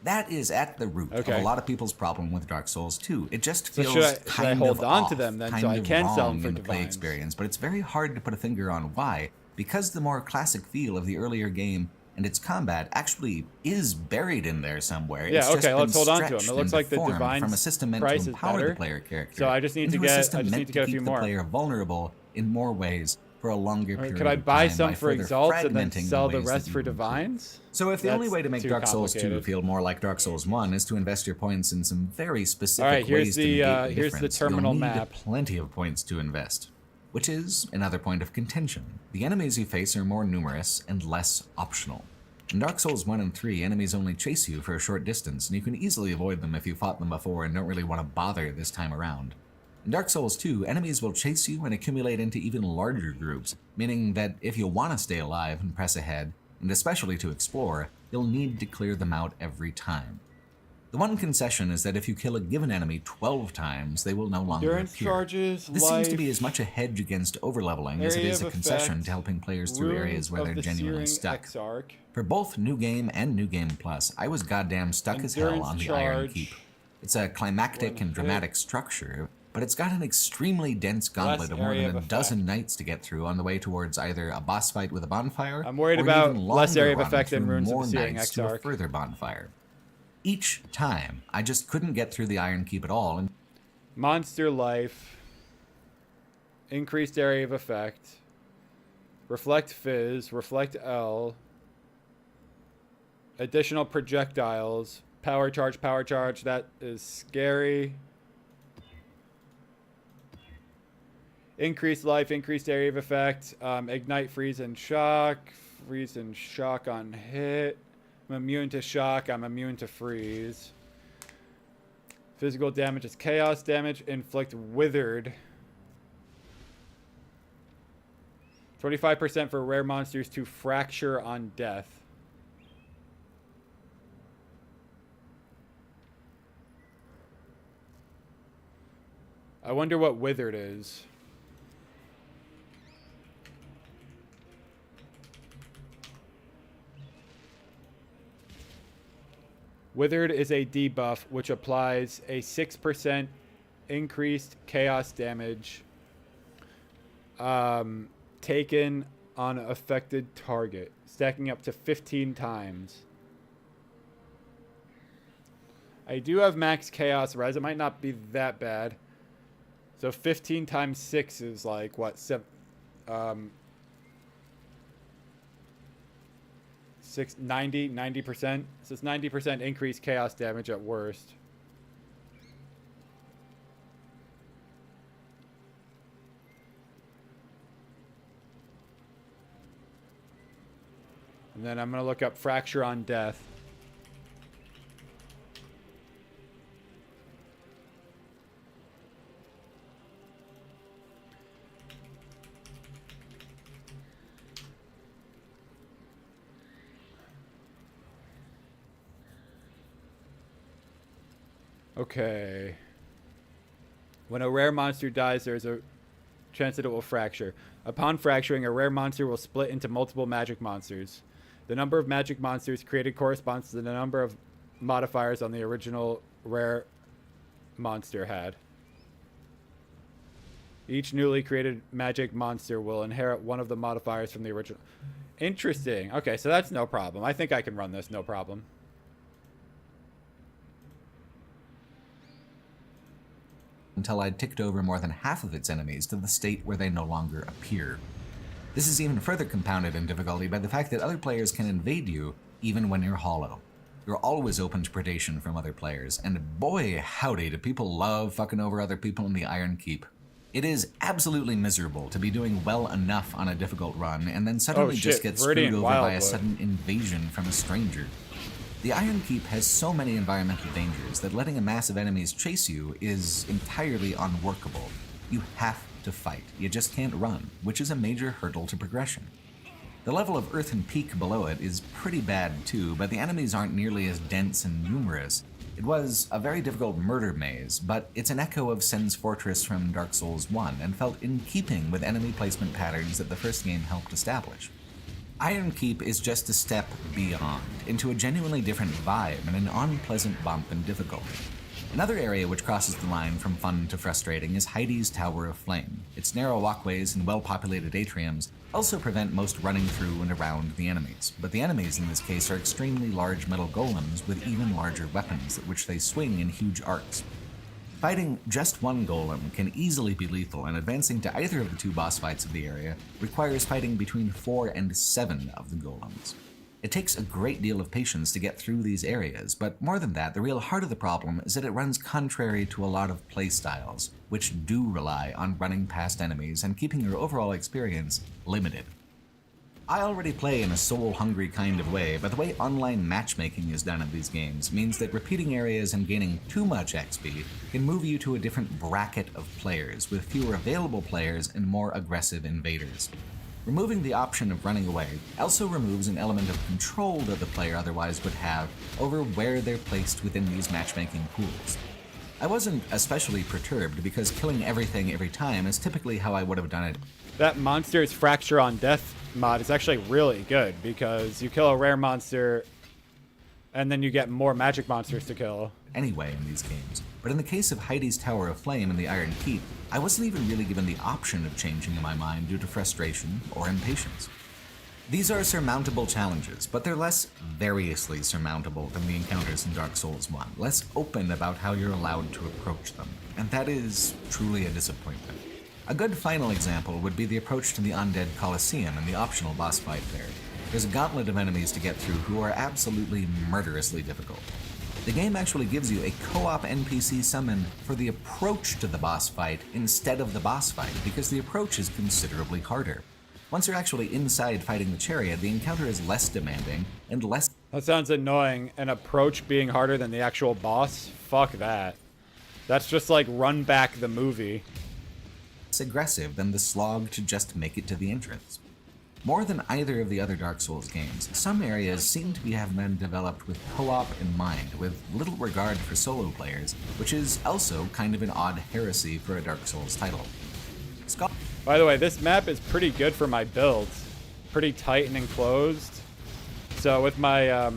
That is at the root of a lot of people's problem with Dark Souls 2. It just feels should I hold on to them then so I can sell them for in the play experience, but it's very hard to put a finger on why, because the more classic feel of the earlier game and its combat actually is buried in there somewhere. Yeah, it's okay, let's hold on to them. It looks like the Divine from a system meant to empower the player character. So I just need to get a few more. The player vulnerable in more ways for a longer period of time. Could I buy some for Exalts and then sell the rest for Divines? So if the only way to make Dark Souls 2 feel more like Dark Souls 1 is to invest your points in some very specific ways to negate the here's difference, the terminal you'll need map. Plenty of points to invest, which is another point of contention. The enemies you face are more numerous and less optional. In Dark Souls 1 and 3, enemies only chase you for a short distance, and you can easily avoid them if you fought them before and don't really want to bother this time around. In Dark Souls 2, enemies will chase you and accumulate into even larger groups, meaning that if you want to stay alive and press ahead, and especially to explore, you'll need to clear them out every time. The one concession is that if you kill a given enemy 12 times, they will no longer appear. This seems to be as much a hedge against overleveling as it is a concession to helping players through areas where they're genuinely stuck. For both New Game and New Game Plus, I was goddamn stuck as hell on the Iron Keep. It's a climactic and dramatic structure, but it's got an extremely dense gauntlet of more than a dozen nights to get through on the way towards either a boss fight with a bonfire, I'm worried about less area of effect than Runes of the Searing Exarch. A further bonfire. Each time, I just couldn't get through the Iron Keep at all. And Monster life, increased area of effect, reflect fizz, reflect L, additional projectiles, power charge, that is scary. Increased life, increased area of effect, ignite, freeze, and shock on hit. I'm immune to shock, I'm immune to freeze. Physical damage is chaos damage, inflict withered. 25% for rare monsters to fracture on death. I wonder what withered is. Withered is a debuff which applies a 6% increased chaos damage taken on affected target, stacking up to 15 times. I do have max chaos res. It might not be that bad. So 15 times 6 is like what? 90%. So it's 90% increased chaos damage at worst. And then I'm going to look up Fracture on Death. Okay. When a rare monster dies, there's a chance that it will fracture. Upon fracturing, a rare monster will split into multiple magic monsters. The number of magic monsters created corresponds to the number of modifiers on the original rare monster had. Each newly created magic monster will inherit one of the modifiers from the original. Interesting. Okay, so that's no problem. I think I can run this, no problem. Until I'd ticked over more than half of its enemies to the state where they no longer appear. This is even further compounded in difficulty by the fact that other players can invade you even when you're hollow. You're always open to predation from other players, and boy howdy do people love fucking over other people in the Iron Keep. It is absolutely miserable to be doing well enough on a difficult run and then suddenly just get screwed over by a sudden invasion from a stranger. The Iron Keep has so many environmental dangers that letting a mass of enemies chase you is entirely unworkable. You have to fight. You just can't run, which is a major hurdle to progression. The level of Earthen Peak below it is pretty bad too, but the enemies aren't nearly as dense and numerous. It was a very difficult murder maze, but it's an echo of Sen's Fortress from Dark Souls 1 and felt in keeping with enemy placement patterns that the first game helped establish. Iron Keep is just a step beyond, into a genuinely different vibe and an unpleasant bump in difficulty. Another area which crosses the line from fun to frustrating is Heidi's Tower of Flame. Its narrow walkways and well-populated atriums also prevent most running through and around the enemies, but the enemies in this case are extremely large metal golems with even larger weapons at which they swing in huge arcs. Fighting just one golem can easily be lethal, and advancing to either of the two boss fights of the area requires fighting between 4 and 7 of the golems. It takes a great deal of patience to get through these areas, but more than that, the real heart of the problem is that it runs contrary to a lot of playstyles, which do rely on running past enemies and keeping your overall experience limited. I already play in a soul-hungry kind of way, but the way online matchmaking is done in these games means that repeating areas and gaining too much XP can move you to a different bracket of players, with fewer available players and more aggressive invaders. Removing the option of running away also removes an element of control that the player otherwise would have over where they're placed within these matchmaking pools. I wasn't especially perturbed because killing everything every time is typically how I would have done it. That monster's Fracture on Death mod is actually really good because you kill a rare monster and then you get more magic monsters to kill. Anyway in these games. But in the case of Heidi's Tower of Flame and the Iron Keep, I wasn't even really given the option of changing in my mind due to frustration or impatience. These are surmountable challenges, but they're less variously surmountable than the encounters in Dark Souls 1, less open about how you're allowed to approach them, and that is truly a disappointment. A good final example would be the approach to the Undead Colosseum and the optional boss fight there. There's a gauntlet of enemies to get through who are absolutely murderously difficult. The game actually gives you a co-op NPC summon for the approach to the boss fight instead of the boss fight, because the approach is considerably harder. Once you're actually inside fighting the chariot, the encounter is less demanding and less... That sounds annoying. An approach being harder than the actual boss? Fuck that. That's just like Run Back the movie. Aggressive than the slog to just make it to the entrance. More than either of the other Dark Souls games, some areas seem to have been developed with co-op in mind, with little regard for solo players, which is also kind of an odd heresy for a Dark Souls title. By the way, this map is pretty good for my builds. Pretty tight and enclosed. So with my,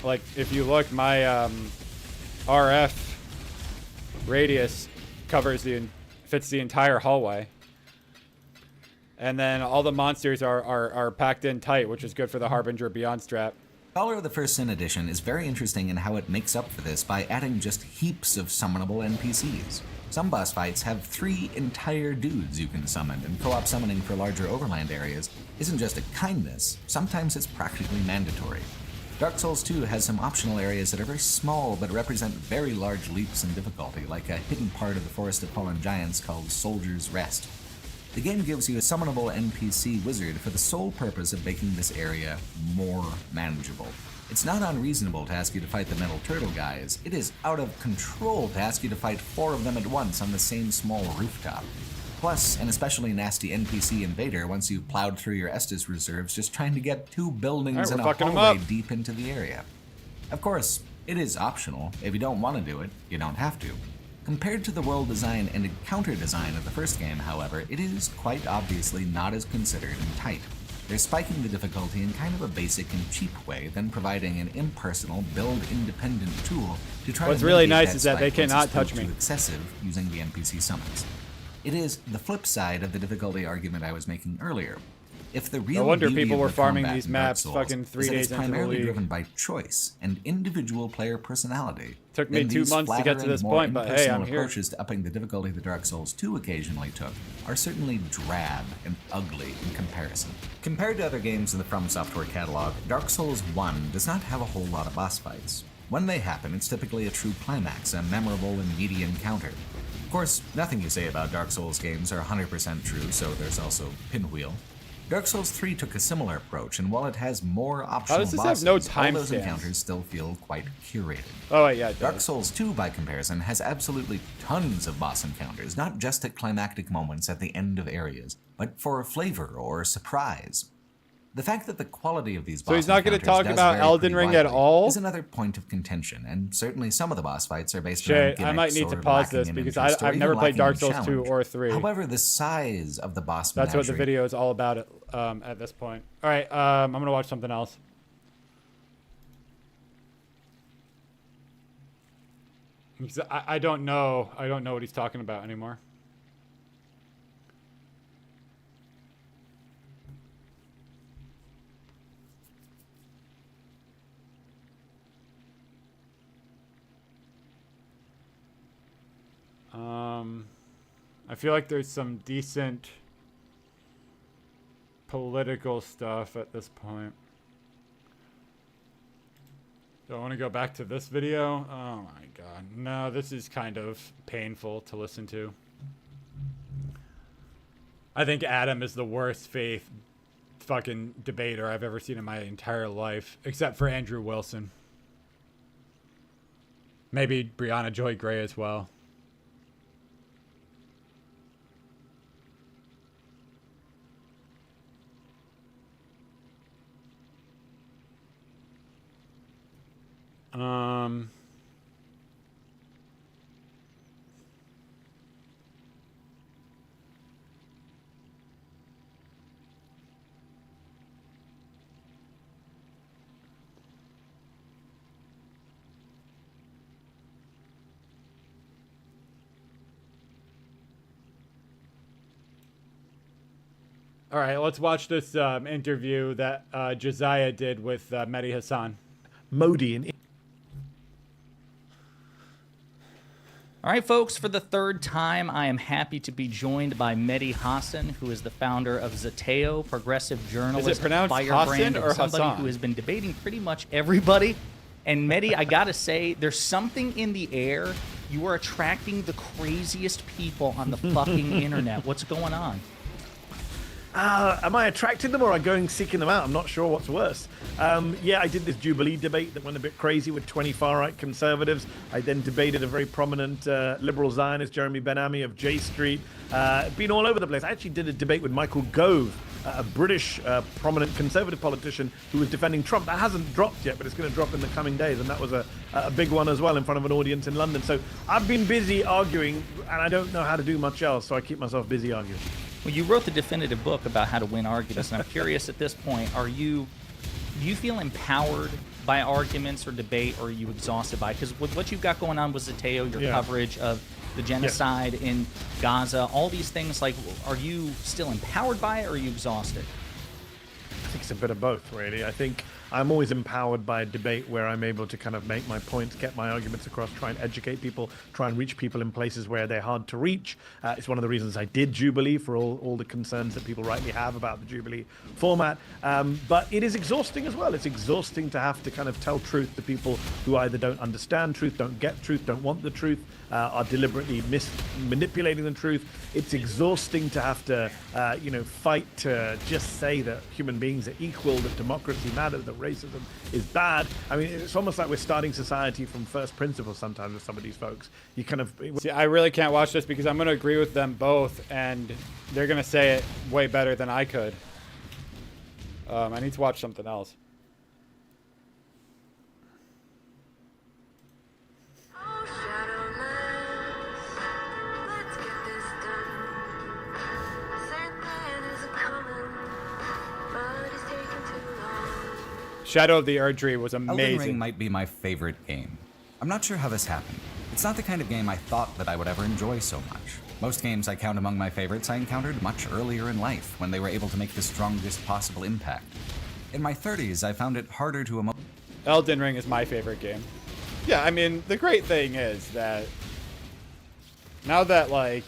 like, if you look, my RF radius fits the entire hallway. And then all the monsters are packed in tight, which is good for the HarbiBeyond strat. Scholar of the First Sin edition is very interesting in how it makes up for this by adding just heaps of summonable NPCs. Some boss fights have 3 entire dudes you can summon, and co-op summoning for larger overland areas isn't just a kindness, sometimes it's practically mandatory. Dark Souls 2 has some optional areas that are very small but represent very large leaps in difficulty, like a hidden part of the Forest of Fallen Giants called Soldier's Rest. The game gives you a summonable NPC wizard for the sole purpose of making this area more manageable. It's not unreasonable to ask you to fight the metal turtle guys. It is out of control to ask you to fight 4 of them at once on the same small rooftop. Plus, an especially nasty NPC invader once you've plowed through your Estus reserves just trying to get 2 buildings and a hallway deep into the area. Of course, it is optional. If you don't want to do it, you don't have to. Compared to the world design and encounter design of the first game, however, it is quite obviously not as considered and tight. They're spiking the difficulty in kind of a basic and cheap way, then providing an impersonal, build-independent tool to try What's to really nice is that they cannot touch me. Too excessive using the NPC summons. It is the flip side of the difficulty argument I was making earlier. If the real no wonder beauty people of were the farming combat these in Dark maps Souls fucking 3 is that days it's into the primarily league. driven by choice and individual player personality. Took me then 2 these months to get to flattering, this more point, but hey, I'm impersonal here. approaches to upping the difficulty that Dark Souls 2 occasionally took are certainly drab and ugly in comparison. Compared to other games in the From Software catalog, Dark Souls 1 does not have a whole lot of boss fights. When they happen, it's typically a true climax, a memorable and meaty encounter. Of course, nothing you say about Dark Souls games are 100% true, so there's also Pinwheel. Dark Souls 3 took a similar approach, and while it has more optional does this bosses, have no all time those stamps? encounters still feel quite curated. Oh, wait, yeah, it Dark does. Souls 2, by comparison, has absolutely tons of boss encounters, not just at climactic moments at the end of areas, but for flavor or surprise. The fact that the quality of these boss So he's not going to encounters talk does about vary Elden pretty Ring widely at all? is another point of contention, and certainly some of the boss fights are based Shit, around I might gimmicks need to or pause lacking this in because interest or I've even never played lacking Dark in Souls 2 challenge. or 3. However, the size of the boss That's what the menagerie video is all about at this point. All right, I'm going to watch something else. Because I don't know what he's talking about anymore. I feel like there's some decent political stuff at this point. Do I want to go back to this video? Oh my god. No, this is kind of painful to listen to. I think Adam is the worst faith fucking debater I've ever seen in my entire life, except for Andrew Wilson. Maybe Brianna Joy Gray as well. All right, let's watch this interview that Josiah did with Mehdi Hassan. Modi in. All right, folks, for the 3rd time, I am happy to be joined by Mehdi Hassan, who is the founder of Zateo, progressive journalist, Is it pronounced firebrand, Hassan or somebody Hassan? who has been debating pretty much everybody. And Mehdi, I gotta say, there's something in the air. You are attracting the craziest people on the fucking internet. What's going on? Am I attracting them or am I going seeking them out? I'm not sure what's worse. Yeah, I did this Jubilee debate that went a bit crazy with 20 far-right conservatives. I then debated a very prominent liberal Zionist, Jeremy Ben-Ami of J Street. Been all over the place. I actually did a debate with Michael Gove a British prominent conservative politician who was defending Trump. That hasn't dropped yet, but it's going to drop in the coming days, and that was a big one as well in front of an audience in London. So I've been busy arguing, and I don't know how to do much else, so I keep myself busy arguing. Well, you wrote the definitive book about how to win arguments, and I'm curious at this point, do you feel empowered by arguments or debate, or are you exhausted by it? Because with what you've got going on with Zateo, your coverage of the genocide in Gaza, all these things, like, are you still empowered by it, or are you exhausted? I think it's a bit of both, really. I think I'm always empowered by a debate where I'm able to kind of make my points, get my arguments across, try and educate people, try and reach people in places where they're hard to reach. It's one of the reasons I did Jubilee, for all the concerns that people rightly have about the Jubilee format. But it is exhausting as well. It's exhausting to have to kind of tell truth to people who either don't understand truth, don't get truth, don't want the truth, are deliberately manipulating the truth. It's exhausting to have to, fight to just say that human beings are equal, that democracy matters, that racism is bad. I mean, it's almost like we're starting society from first principles sometimes with some of these folks. You kind of... See, I really can't watch this because I'm going to agree with them both, and they're going to say it way better than I could. I need to watch something else. Shadow of the Erdtree was amazing. Elden Ring might be my favorite game. I'm not sure how this happened. It's not the kind of game I thought that I would ever enjoy so much. Most games I count among my favorites I encountered much earlier in life, when they were able to make the strongest possible impact. In my 30s, I found it harder to Elden Ring is my favorite game. Yeah, I mean, the great thing is that now that, like,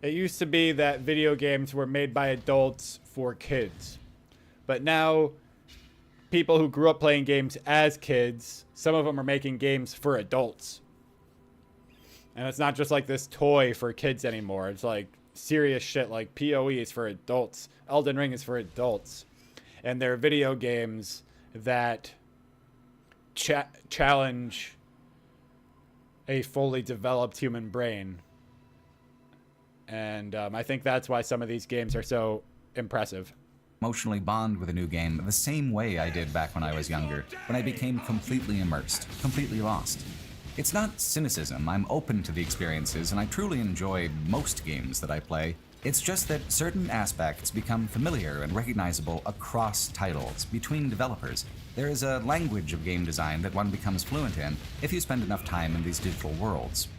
it used to be that video games were made by adults for kids. But now, people who grew up playing games as kids, some of them are making games for adults. And it's not just like this toy for kids anymore. It's like serious shit, like PoE is for adults. Elden Ring is for adults. And they're video games that challenge a fully developed human brain. And I think that's why some of these games are so impressive. Emotionally bond with a new game the same way I did back when I was younger, when I became completely immersed, completely lost. It's not cynicism. I'm open to the experiences, and I truly enjoy most games that I play. It's just that certain aspects become familiar and recognizable across titles, between developers. There is a language of game design that one becomes fluent in if you spend enough time in these digital worlds.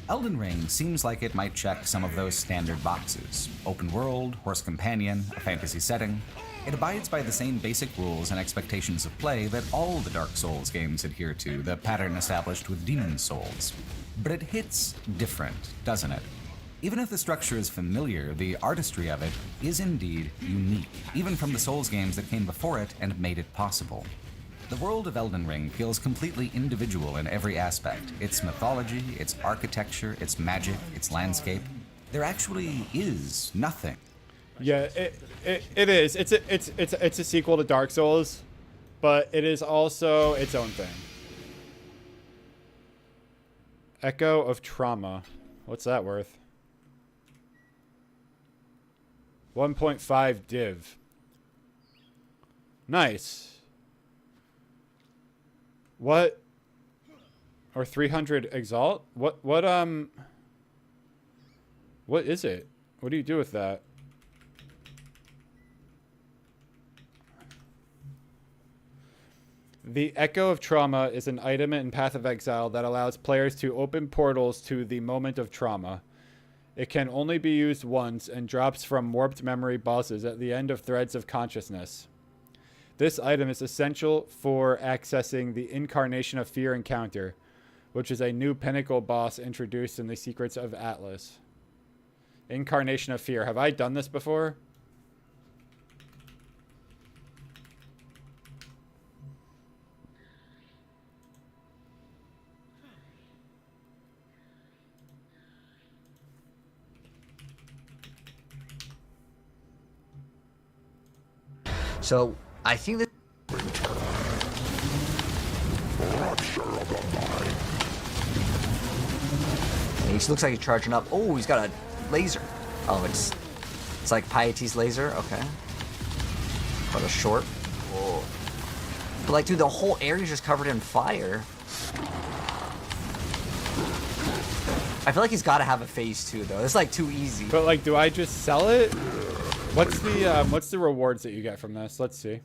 Elden Ring seems like it might check some of those standard boxes. Open world, horse companion, a fantasy setting. It abides by the same basic rules and expectations of play that all the Dark Souls games adhere to, the pattern established with Demon Souls. But it hits different, doesn't it? Even if the structure is familiar, the artistry of it is indeed unique, even from the Souls games that came before it and made it possible. The world of Elden Ring feels completely individual in every aspect. Its mythology, its architecture, its magic, its landscape. There actually is nothing. Yeah, it is. It's a sequel to Dark Souls, but it is also its own thing. Echo of Trauma. What's that worth? 1.5 div. Nice. What? Or 300 exalt? What is it? What do you do with that? The Echo of Trauma is an item in Path of Exile that allows players to open portals to the moment of trauma. It can only be used once and drops from warped memory bosses at the end of Threads of Consciousness. This item is essential for accessing the Incarnation of Fear encounter, which is a new pinnacle boss introduced in the Secrets of Atlas. Incarnation of Fear. Have I done this before? So, I think that... He looks like he's charging up. Oh, he's got a laser. Oh, it's like Piety's laser. Okay. But a short. Whoa. But like, dude, the whole area's just covered in fire. I feel like he's got to have a phase 2 though. It's like too easy. But like, do I just sell it? What's the rewards that you get from this? Let's see.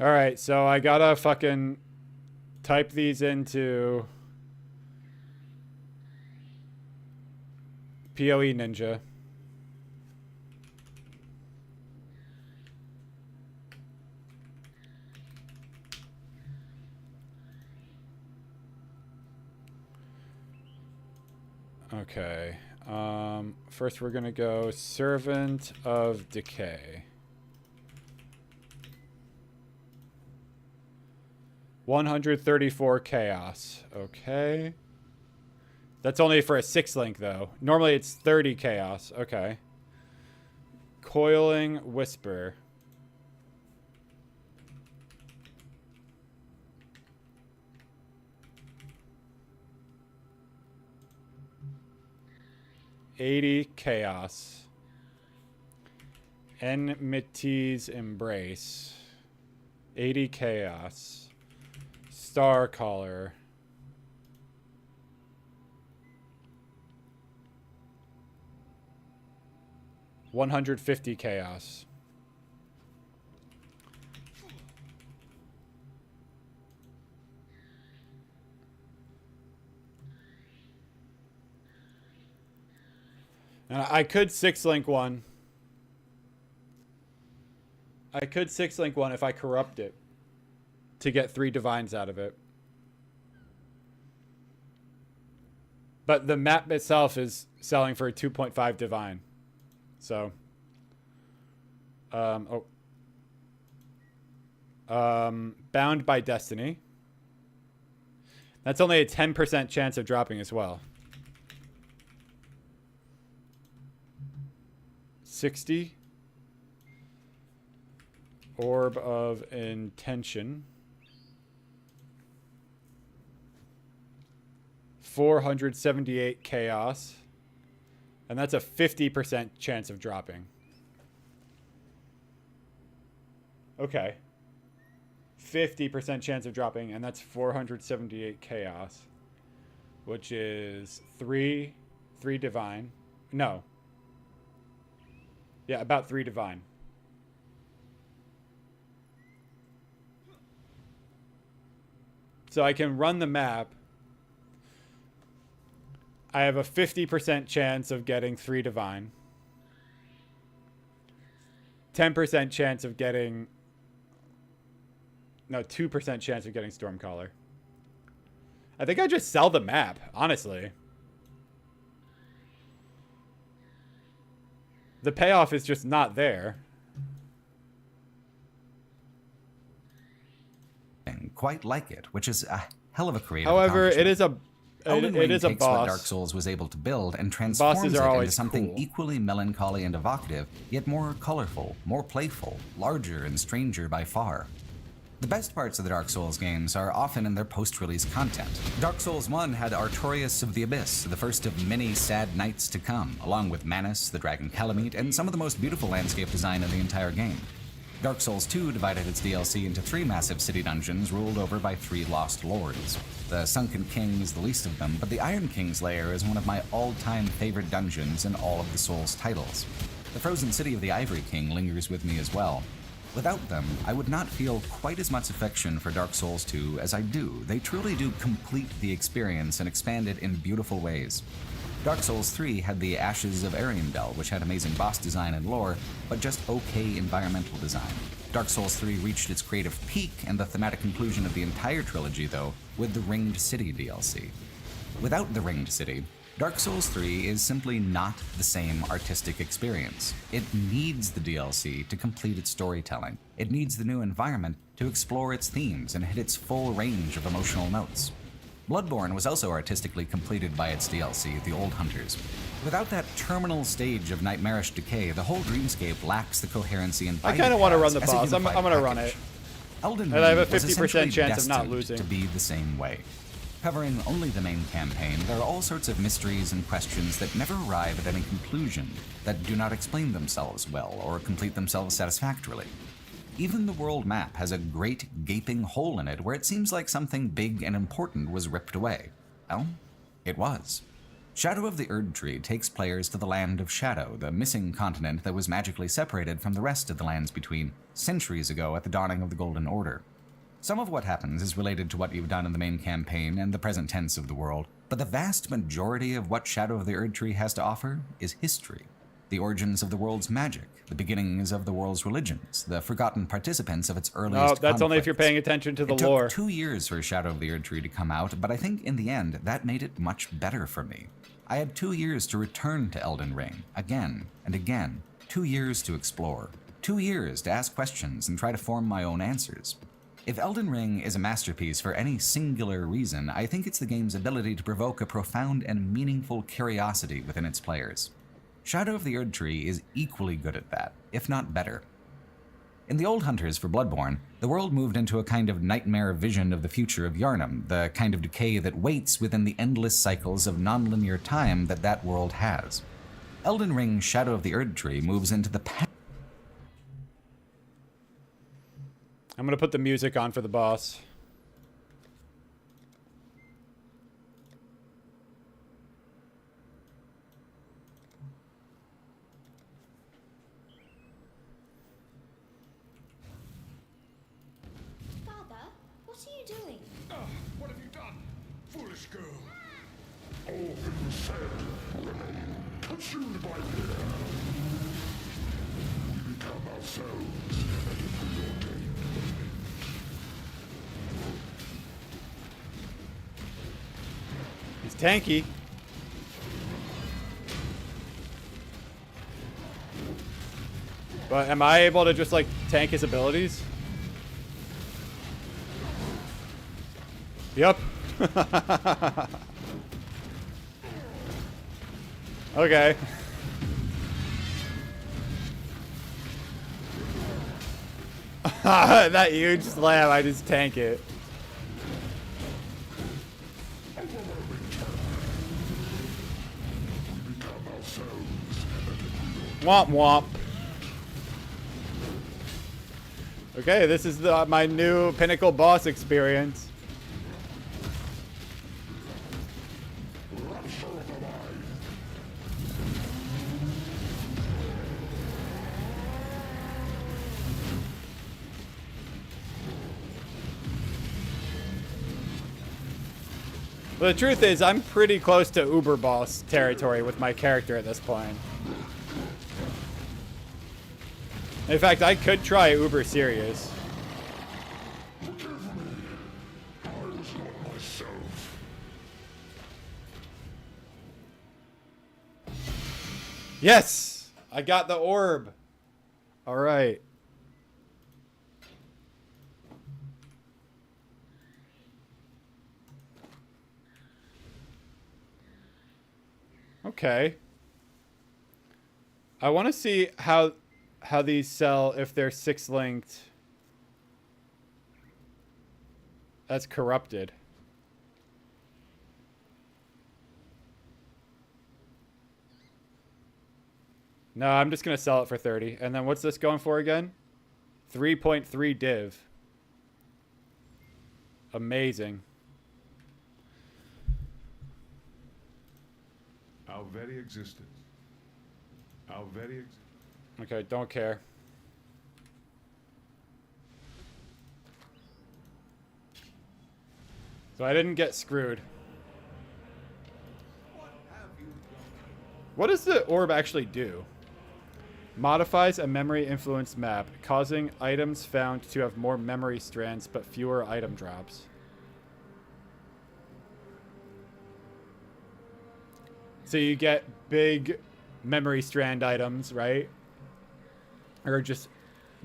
All right, so I gotta fucking type these into PoE Ninja. Okay. First we're gonna go Servant of Decay. 134 chaos. Okay. That's only for a 6-link though. Normally it's 30 chaos. Okay. Coiling Whisper. $80 chaos. Enmity's Embrace. 80 chaos. Star Caller. $150 chaos. And I could 6-link one. I could 6-link one if I corrupt it to get 3 divines out of it. But the map itself is selling for a 2.5 divine. So, Bound by Destiny. That's only a 10% chance of dropping as well. 60. Orb of Intention. 478 chaos. And that's a 50% chance of dropping. Okay. 50% chance of dropping, and that's 478 chaos. Which is 3 divine. No. Yeah, about 3 divine. So I can run the map. I have a 50% chance of getting 3 divine. 10% chance of getting... No, 2% chance of getting Stormcaller. I think I just sell the map, honestly. The payoff is just not there. And quite like it, which is a hell of a creative However, it is a... Elden It Ring is a takes boss. what Dark Souls was able to build and transforms it into something cool. equally melancholy and evocative, yet more colorful, more playful, larger and stranger by far. The best parts of the Dark Souls games are often in their post-release content. Dark Souls 1 had Artorias of the Abyss, the first of many sad nights to come, along with Manus, the Dragon Calamite, and some of the most beautiful landscape design in the entire game. Dark Souls 2 divided its DLC into 3 massive city dungeons ruled over by 3 lost lords. The Sunken King is the least of them, but the Iron King's lair is one of my all-time favorite dungeons in all of the Souls titles. The frozen city of the Ivory King lingers with me as well. Without them, I would not feel quite as much affection for Dark Souls 2 as I do. They truly do complete the experience and expand it in beautiful ways. Dark Souls 3 had the Ashes of Ariandel, which had amazing boss design and lore, but just okay environmental design. Dark Souls 3 reached its creative peak and the thematic conclusion of the entire trilogy, though, with the Ringed City DLC. Without the Ringed City, Dark Souls 3 is simply not the same artistic experience. It needs the DLC to complete its storytelling. It needs the new environment to explore its themes and hit its full range of emotional notes. Bloodborne was also artistically completed by its DLC, The Old Hunters. Without that terminal stage of nightmarish decay, the whole dreamscape lacks the coherency and I kind of want to run the boss. I'm going to run it. Elden Ring and I have a was 50% chance of not destined losing. to be the same way. Covering only the main campaign, there are all sorts of mysteries and questions that never arrive at any conclusion, that do not explain themselves well or complete themselves satisfactorily. Even the world map has a great gaping hole in it where it seems like something big and important was ripped away. Well, it was. Shadow of the Erdtree takes players to the Land of Shadow, the missing continent that was magically separated from the rest of the lands between centuries ago at the dawning of the Golden Order. Some of what happens is related to what you've done in the main campaign and the present tense of the world, but the vast majority of what Shadow of the Erdtree has to offer is history. The origins of the world's magic, the beginnings of the world's religions, the forgotten participants of its earliest that's only if you're conflicts. paying attention to the It lore. took 2 years for Shadow of the Erdtree to come out, but I think in the end, that made it much better for me. I had 2 years to return to Elden Ring, again and again. 2 years to explore. 2 years to ask questions and try to form my own answers. If Elden Ring is a masterpiece for any singular reason, I think it's the game's ability to provoke a profound and meaningful curiosity within its players. Shadow of the Erdtree is equally good at that, if not better. In The Old Hunters for Bloodborne, the world moved into a kind of nightmare vision of the future of Yharnam, the kind of decay that waits within the endless cycles of nonlinear time that world has. Elden Ring's Shadow of the Erdtree moves into the past. I'm going to put the music on for the boss. What have you done, foolish girl? All things said, consumed by fear. We become ourselves and preordained. He's tanky. But am I able to just, like, tank his abilities? Yep. Okay. That huge slam, I just tank it. Womp womp. Okay, this is my new pinnacle boss experience. Well, the truth is, I'm pretty close to Uber boss territory with my character at this point. In fact, I could try Uber serious. Yes! I got the orb. All right. Okay. I want to see how these sell if they're 6-linked. That's corrupted. No, I'm just going to sell it for 30. And then what's this going for again? 3.3 div. Amazing. Our very existence. Our very existence. Okay, don't care. So I didn't get screwed. What have you What does the orb actually do? Modifies a memory-influenced map, causing items found to have more memory strands but fewer item drops. So you get big memory strand items, right? Or just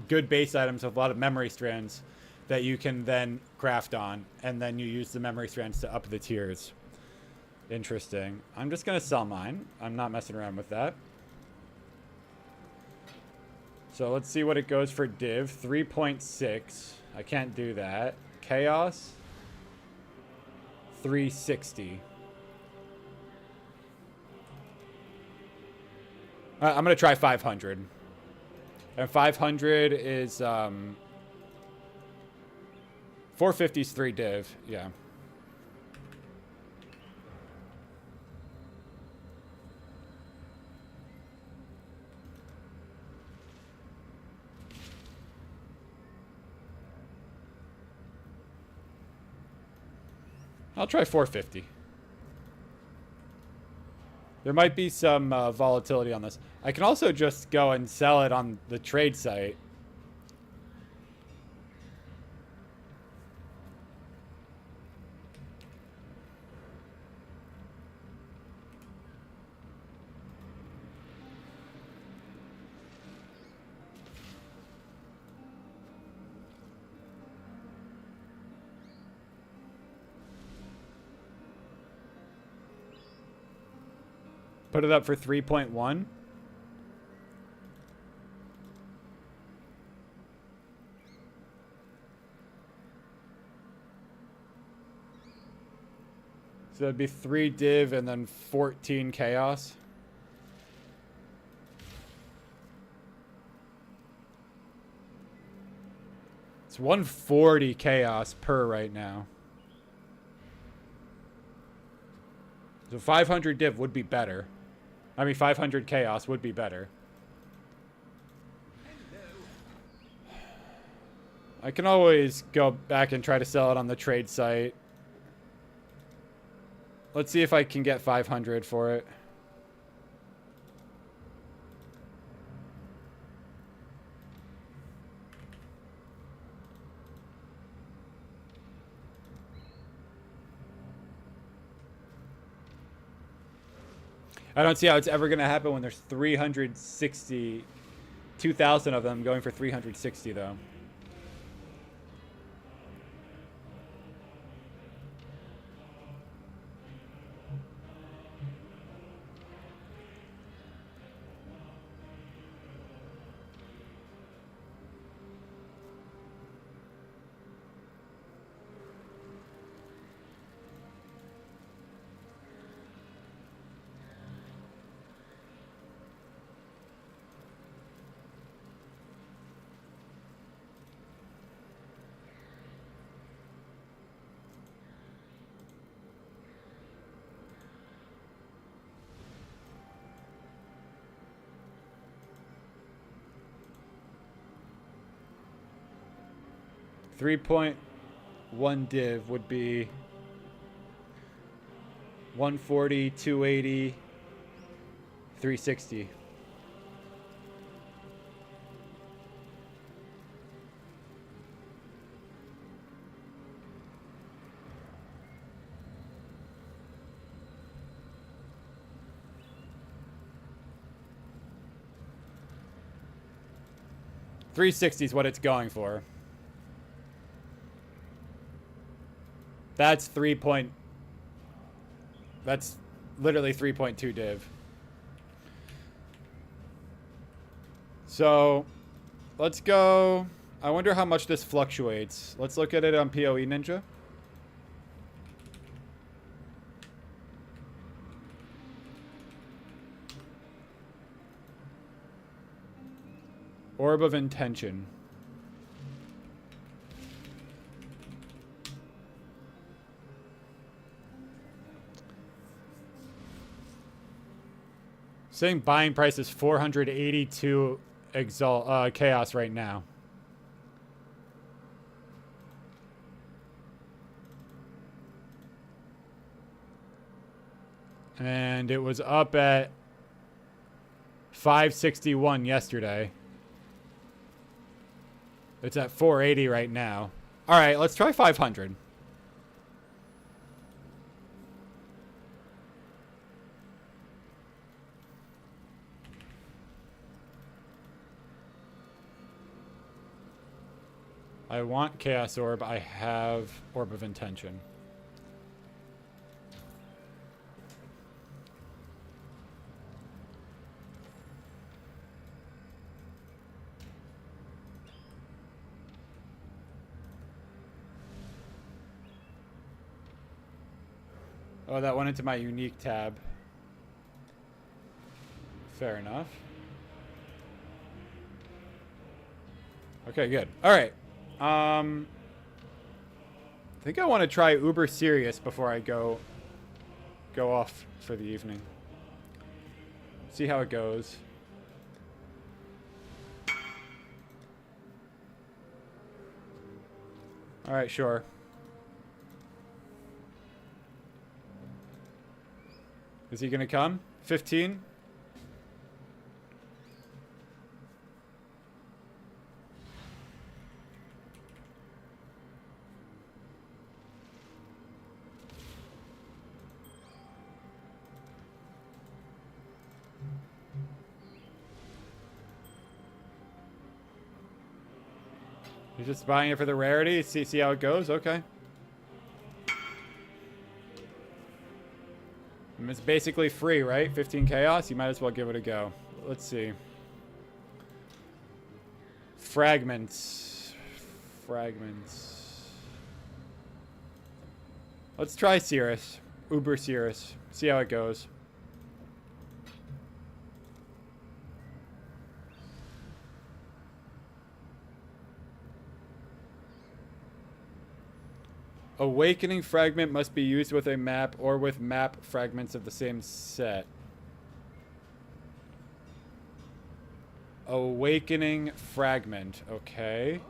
good base items with a lot of memory strands that you can then craft on, and then you use the memory strands to up the tiers. Interesting. I'm just gonna sell mine. I'm not messing around with that. So let's see what it goes for div. 3.6. I can't do that. Chaos. 360. I'm going to try 500. And 500 is 450 is 3 div. Yeah. I'll try 450. There might be some volatility on this. I can also just go and sell it on the trade site. Put it up for 3.1. So it'd be 3 div and then 14 chaos. It's 140 chaos per right now. So 500 div would be better. I mean, 500 chaos would be better. I can always go back and try to sell it on the trade site. Let's see if I can get 500 for it. I don't see how it's ever going to happen when there's 360, 2,000 of them going for 360 though. .1 div would be 140, 280, 360. $360 is what it's going for. That's that's literally 3.2 div. So let's go. I wonder how much this fluctuates. Let's look at it on PoE Ninja. Orb of Intention. Saying buying price is 482 chaos right now. And it was up at 561 yesterday. It's at 480 right now. All right, let's try 500. I want Chaos Orb. I have Orb of Intention. Oh, that went into my unique tab. Fair enough. Okay, good. All right. I think I want to try Uber Serious before I go off for the evening. See how it goes. All right, sure. Is he gonna come? 15? You're just buying it for the rarity? See how it goes? Okay. It's basically free, right? 15 chaos? You might as well give it a go. Let's see. Fragments. Let's try Cirrus. Uber Cirrus. See how it goes. Awakening fragment must be used with a map or with map fragments of the same set. Awakening fragment. Okay.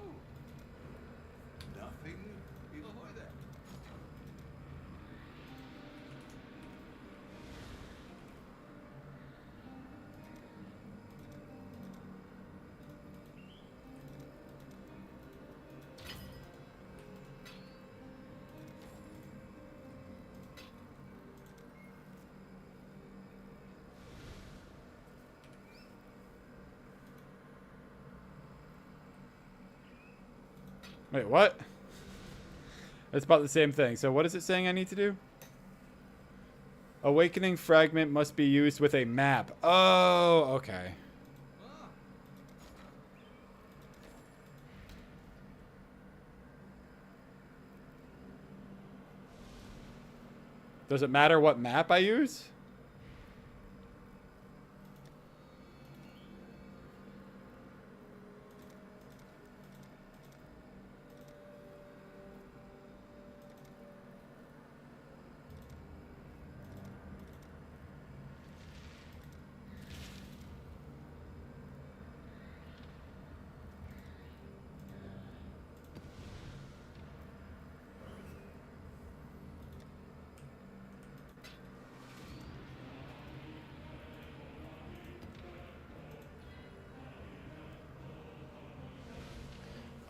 Wait, what? It's about the same thing. So what is it saying I need to do? Awakening fragment must be used with a map. Oh, okay. Does it matter what map I use?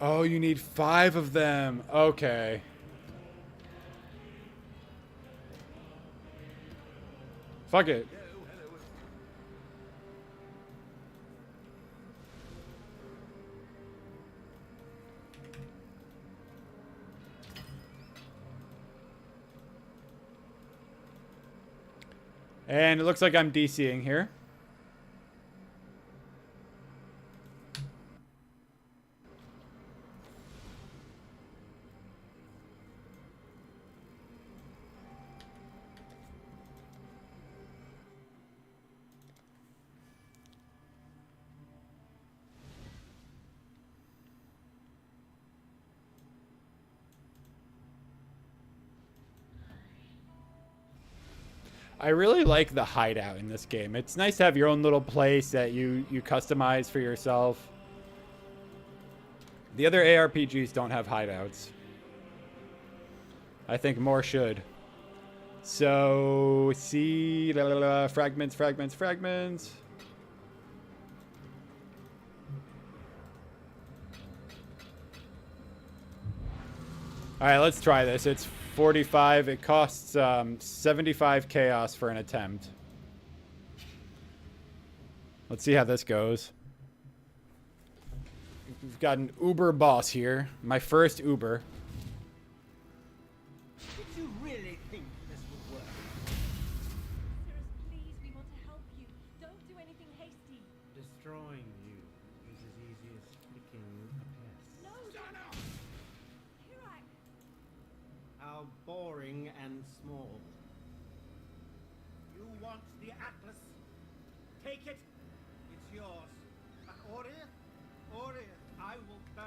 Oh, you need 5 of them. Okay. Fuck it. And it looks like I'm DCing here. I really like the hideout in this game. It's nice to have your own little place that you customize for yourself. The other ARPGs don't have hideouts. I think more should. So, see, fragments. All right, let's try this. It's 45. It costs 75 chaos for an attempt. Let's see how this goes. We've got an Uber boss here. My first Uber. Did you really think this would work? Sirus, please, we want to help you. Don't do anything hasty. Destroying you is as easy as flicking a pest. No! Hirak! How boring and small. You want the Atlas? Take it. It's yours. But Orion, I will burn.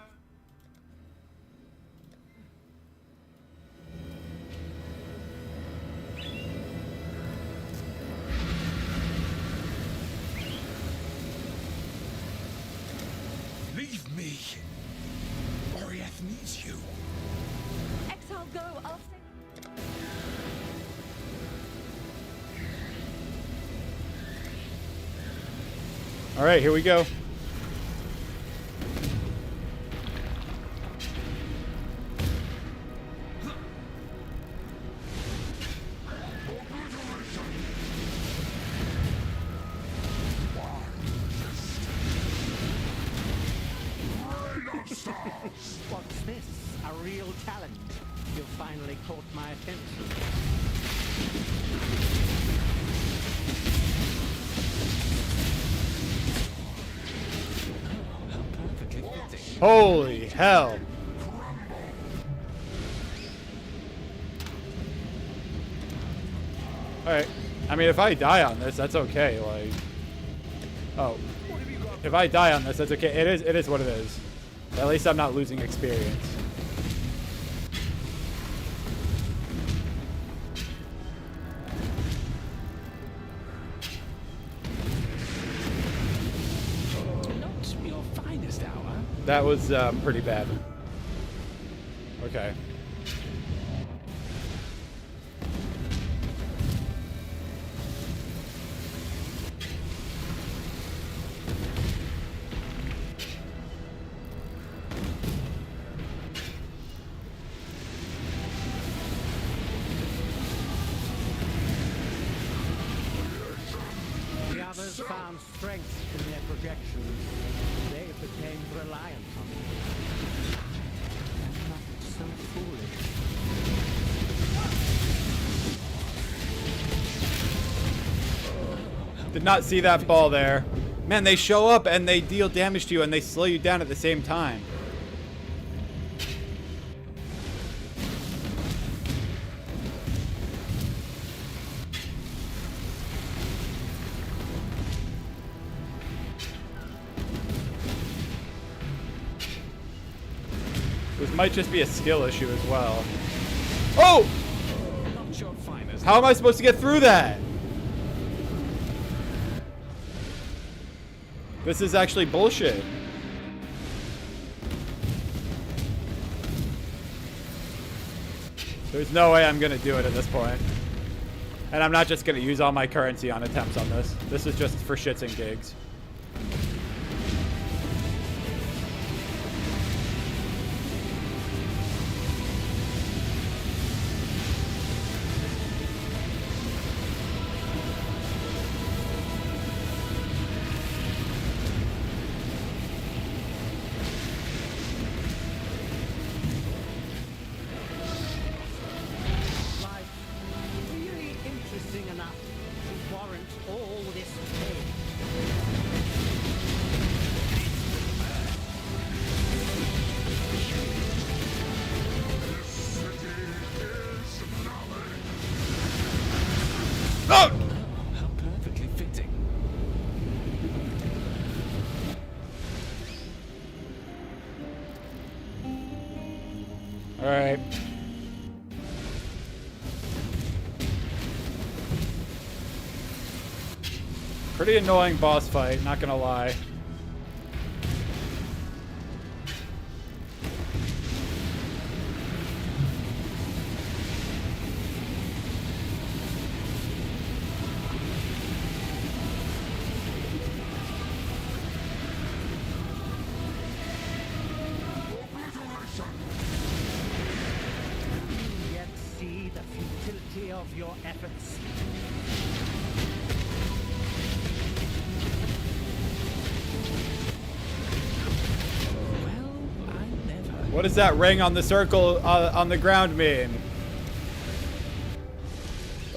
Leave me. Oriath needs you. Exile, go! I'll save you. All right, here we go. What's this? A real talent. You finally caught my attention. Holy hell. Alright. I mean, if I die on this, that's okay. Like, oh. If I die on this, that's okay. It is what it is. At least I'm not losing experience. Not your finest hour. That was pretty bad. Okay. The others found strength in their projections. They became reliant on it. And not so foolish. Did not see that ball there. Man, they show up and they deal damage to you and they slow you down at the same time. This might just be a skill issue as well. Oh! Not your finest. How am I supposed to get through that? This is actually bullshit. There's no way I'm gonna do it at this point. And I'm not just gonna use all my currency on attempts on this. This is just for shits and gigs. Life really interesting enough to warrant all this pain. This city is knowledge. Oh! How perfectly fitting. All right. Pretty annoying boss fight, not gonna lie. What does that ring on the circle on the ground mean?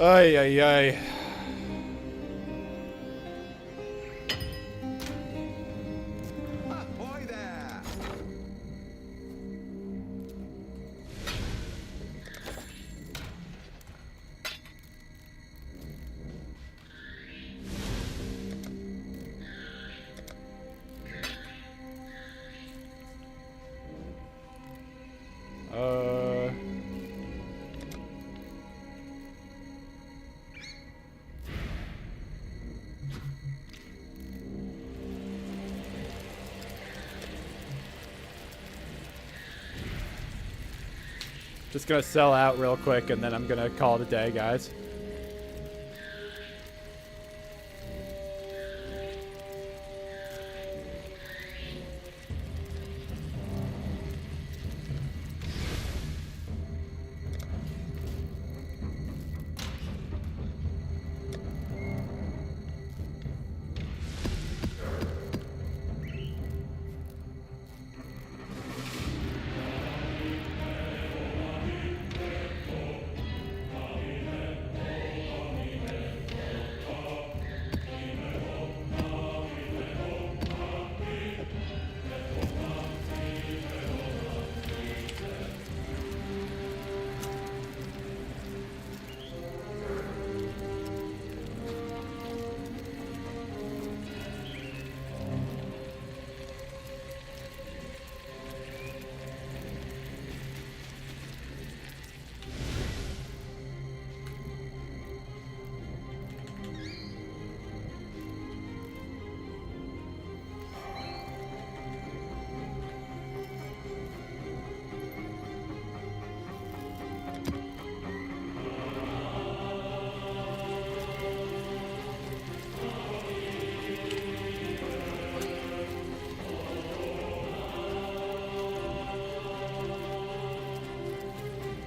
Ay, ay, ay. Ahoy there! Just gonna sell out real quick and then I'm gonna call it a day, guys.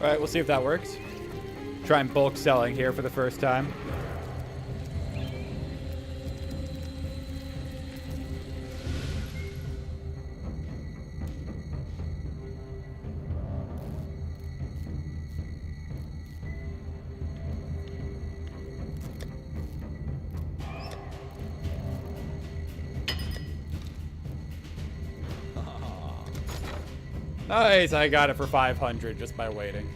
All right, we'll see if that works. Try and bulk selling here for the first time. Nice, I got it for 500 just by waiting.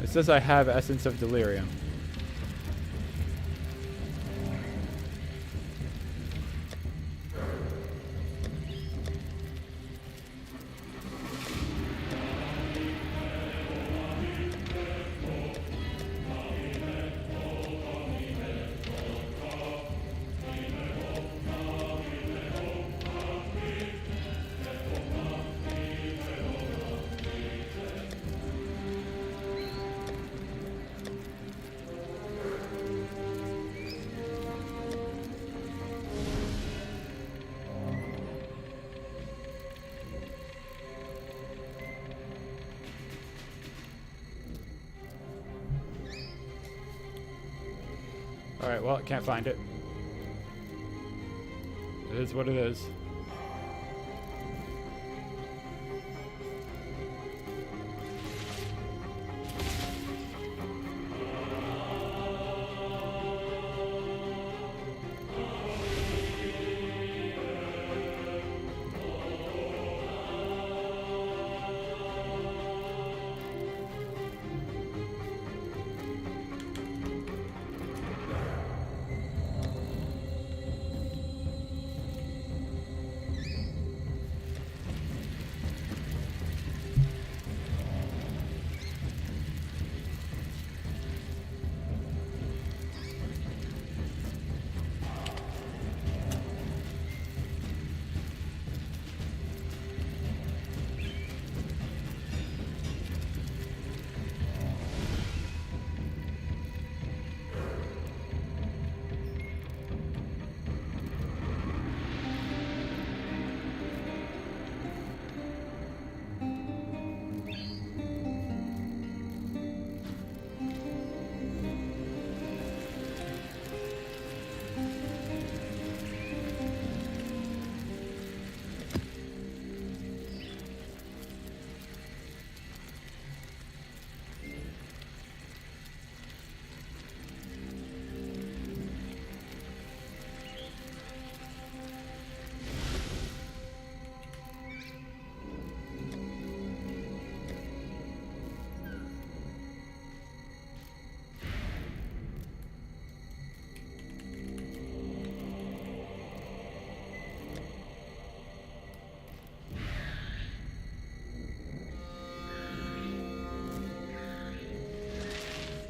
It says I have Essence of Delirium. Alright, well, I can't find it. It is what it is.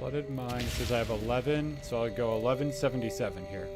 Flooded Mine says I have 11, so I'll go 1177 here.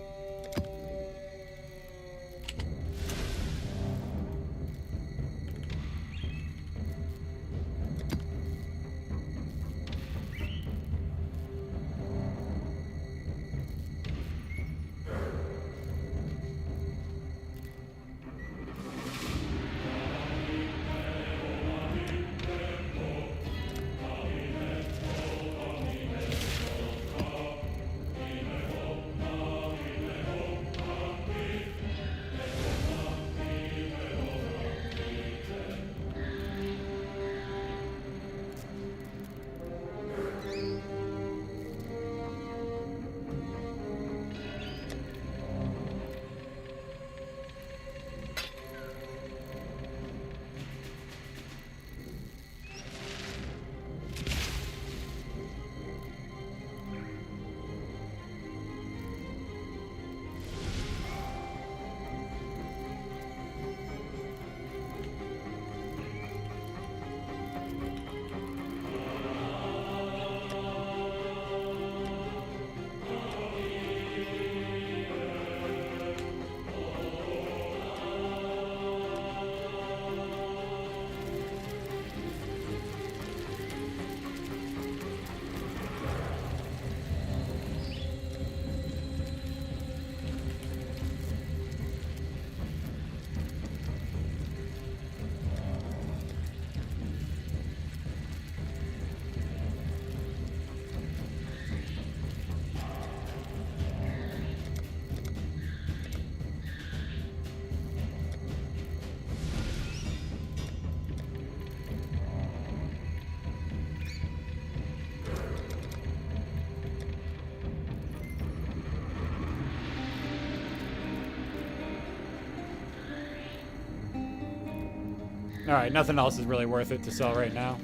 Alright, nothing else is really worth it to sell right now.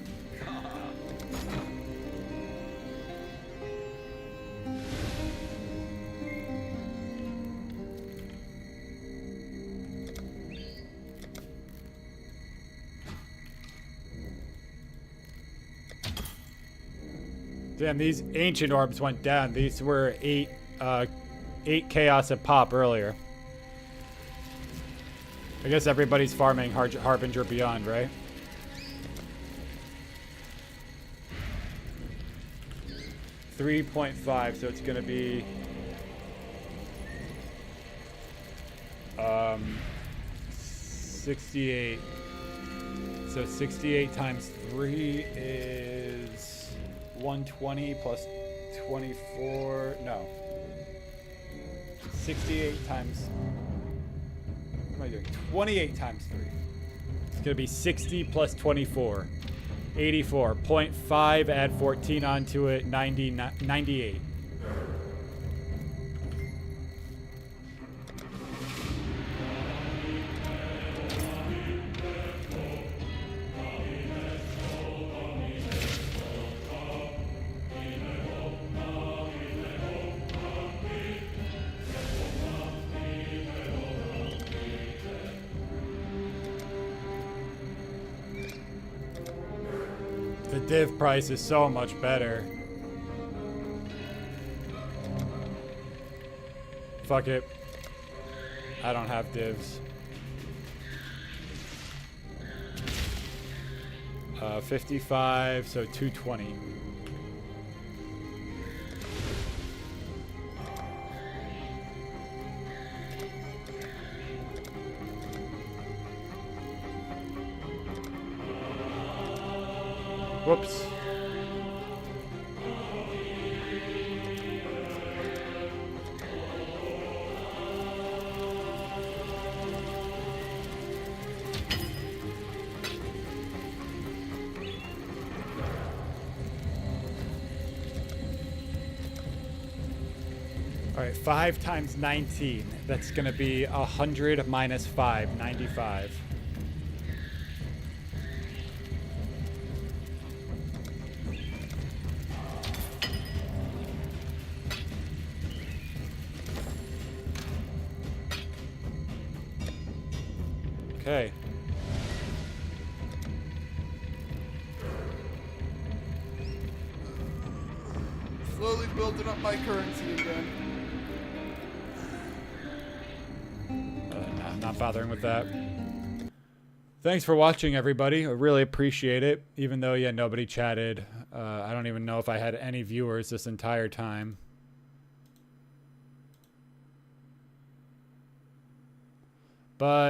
Damn, these ancient orbs went down. These were 8 chaos a pop earlier. I guess everybody's farming Harbinger Beyond, right? $3.5, so it's gonna be 68. So 68 times 3 is 120 plus 24. No. 68 times. What am I doing? 28 times 3. It's going to be 60 plus 24. 84. 0.5, add 14 onto it, 98. The div price is so much better. Fuck it. I don't have divs. 55, so 220. Whoops. All right, 5 times 19. That's gonna be 100 minus 5, 95. Okay. slowly building up my currency again. Not bothering with that. Thanks for watching, everybody. I really appreciate it. Even though, yeah, nobody chatted. I don't even know if I had any viewers this entire time. But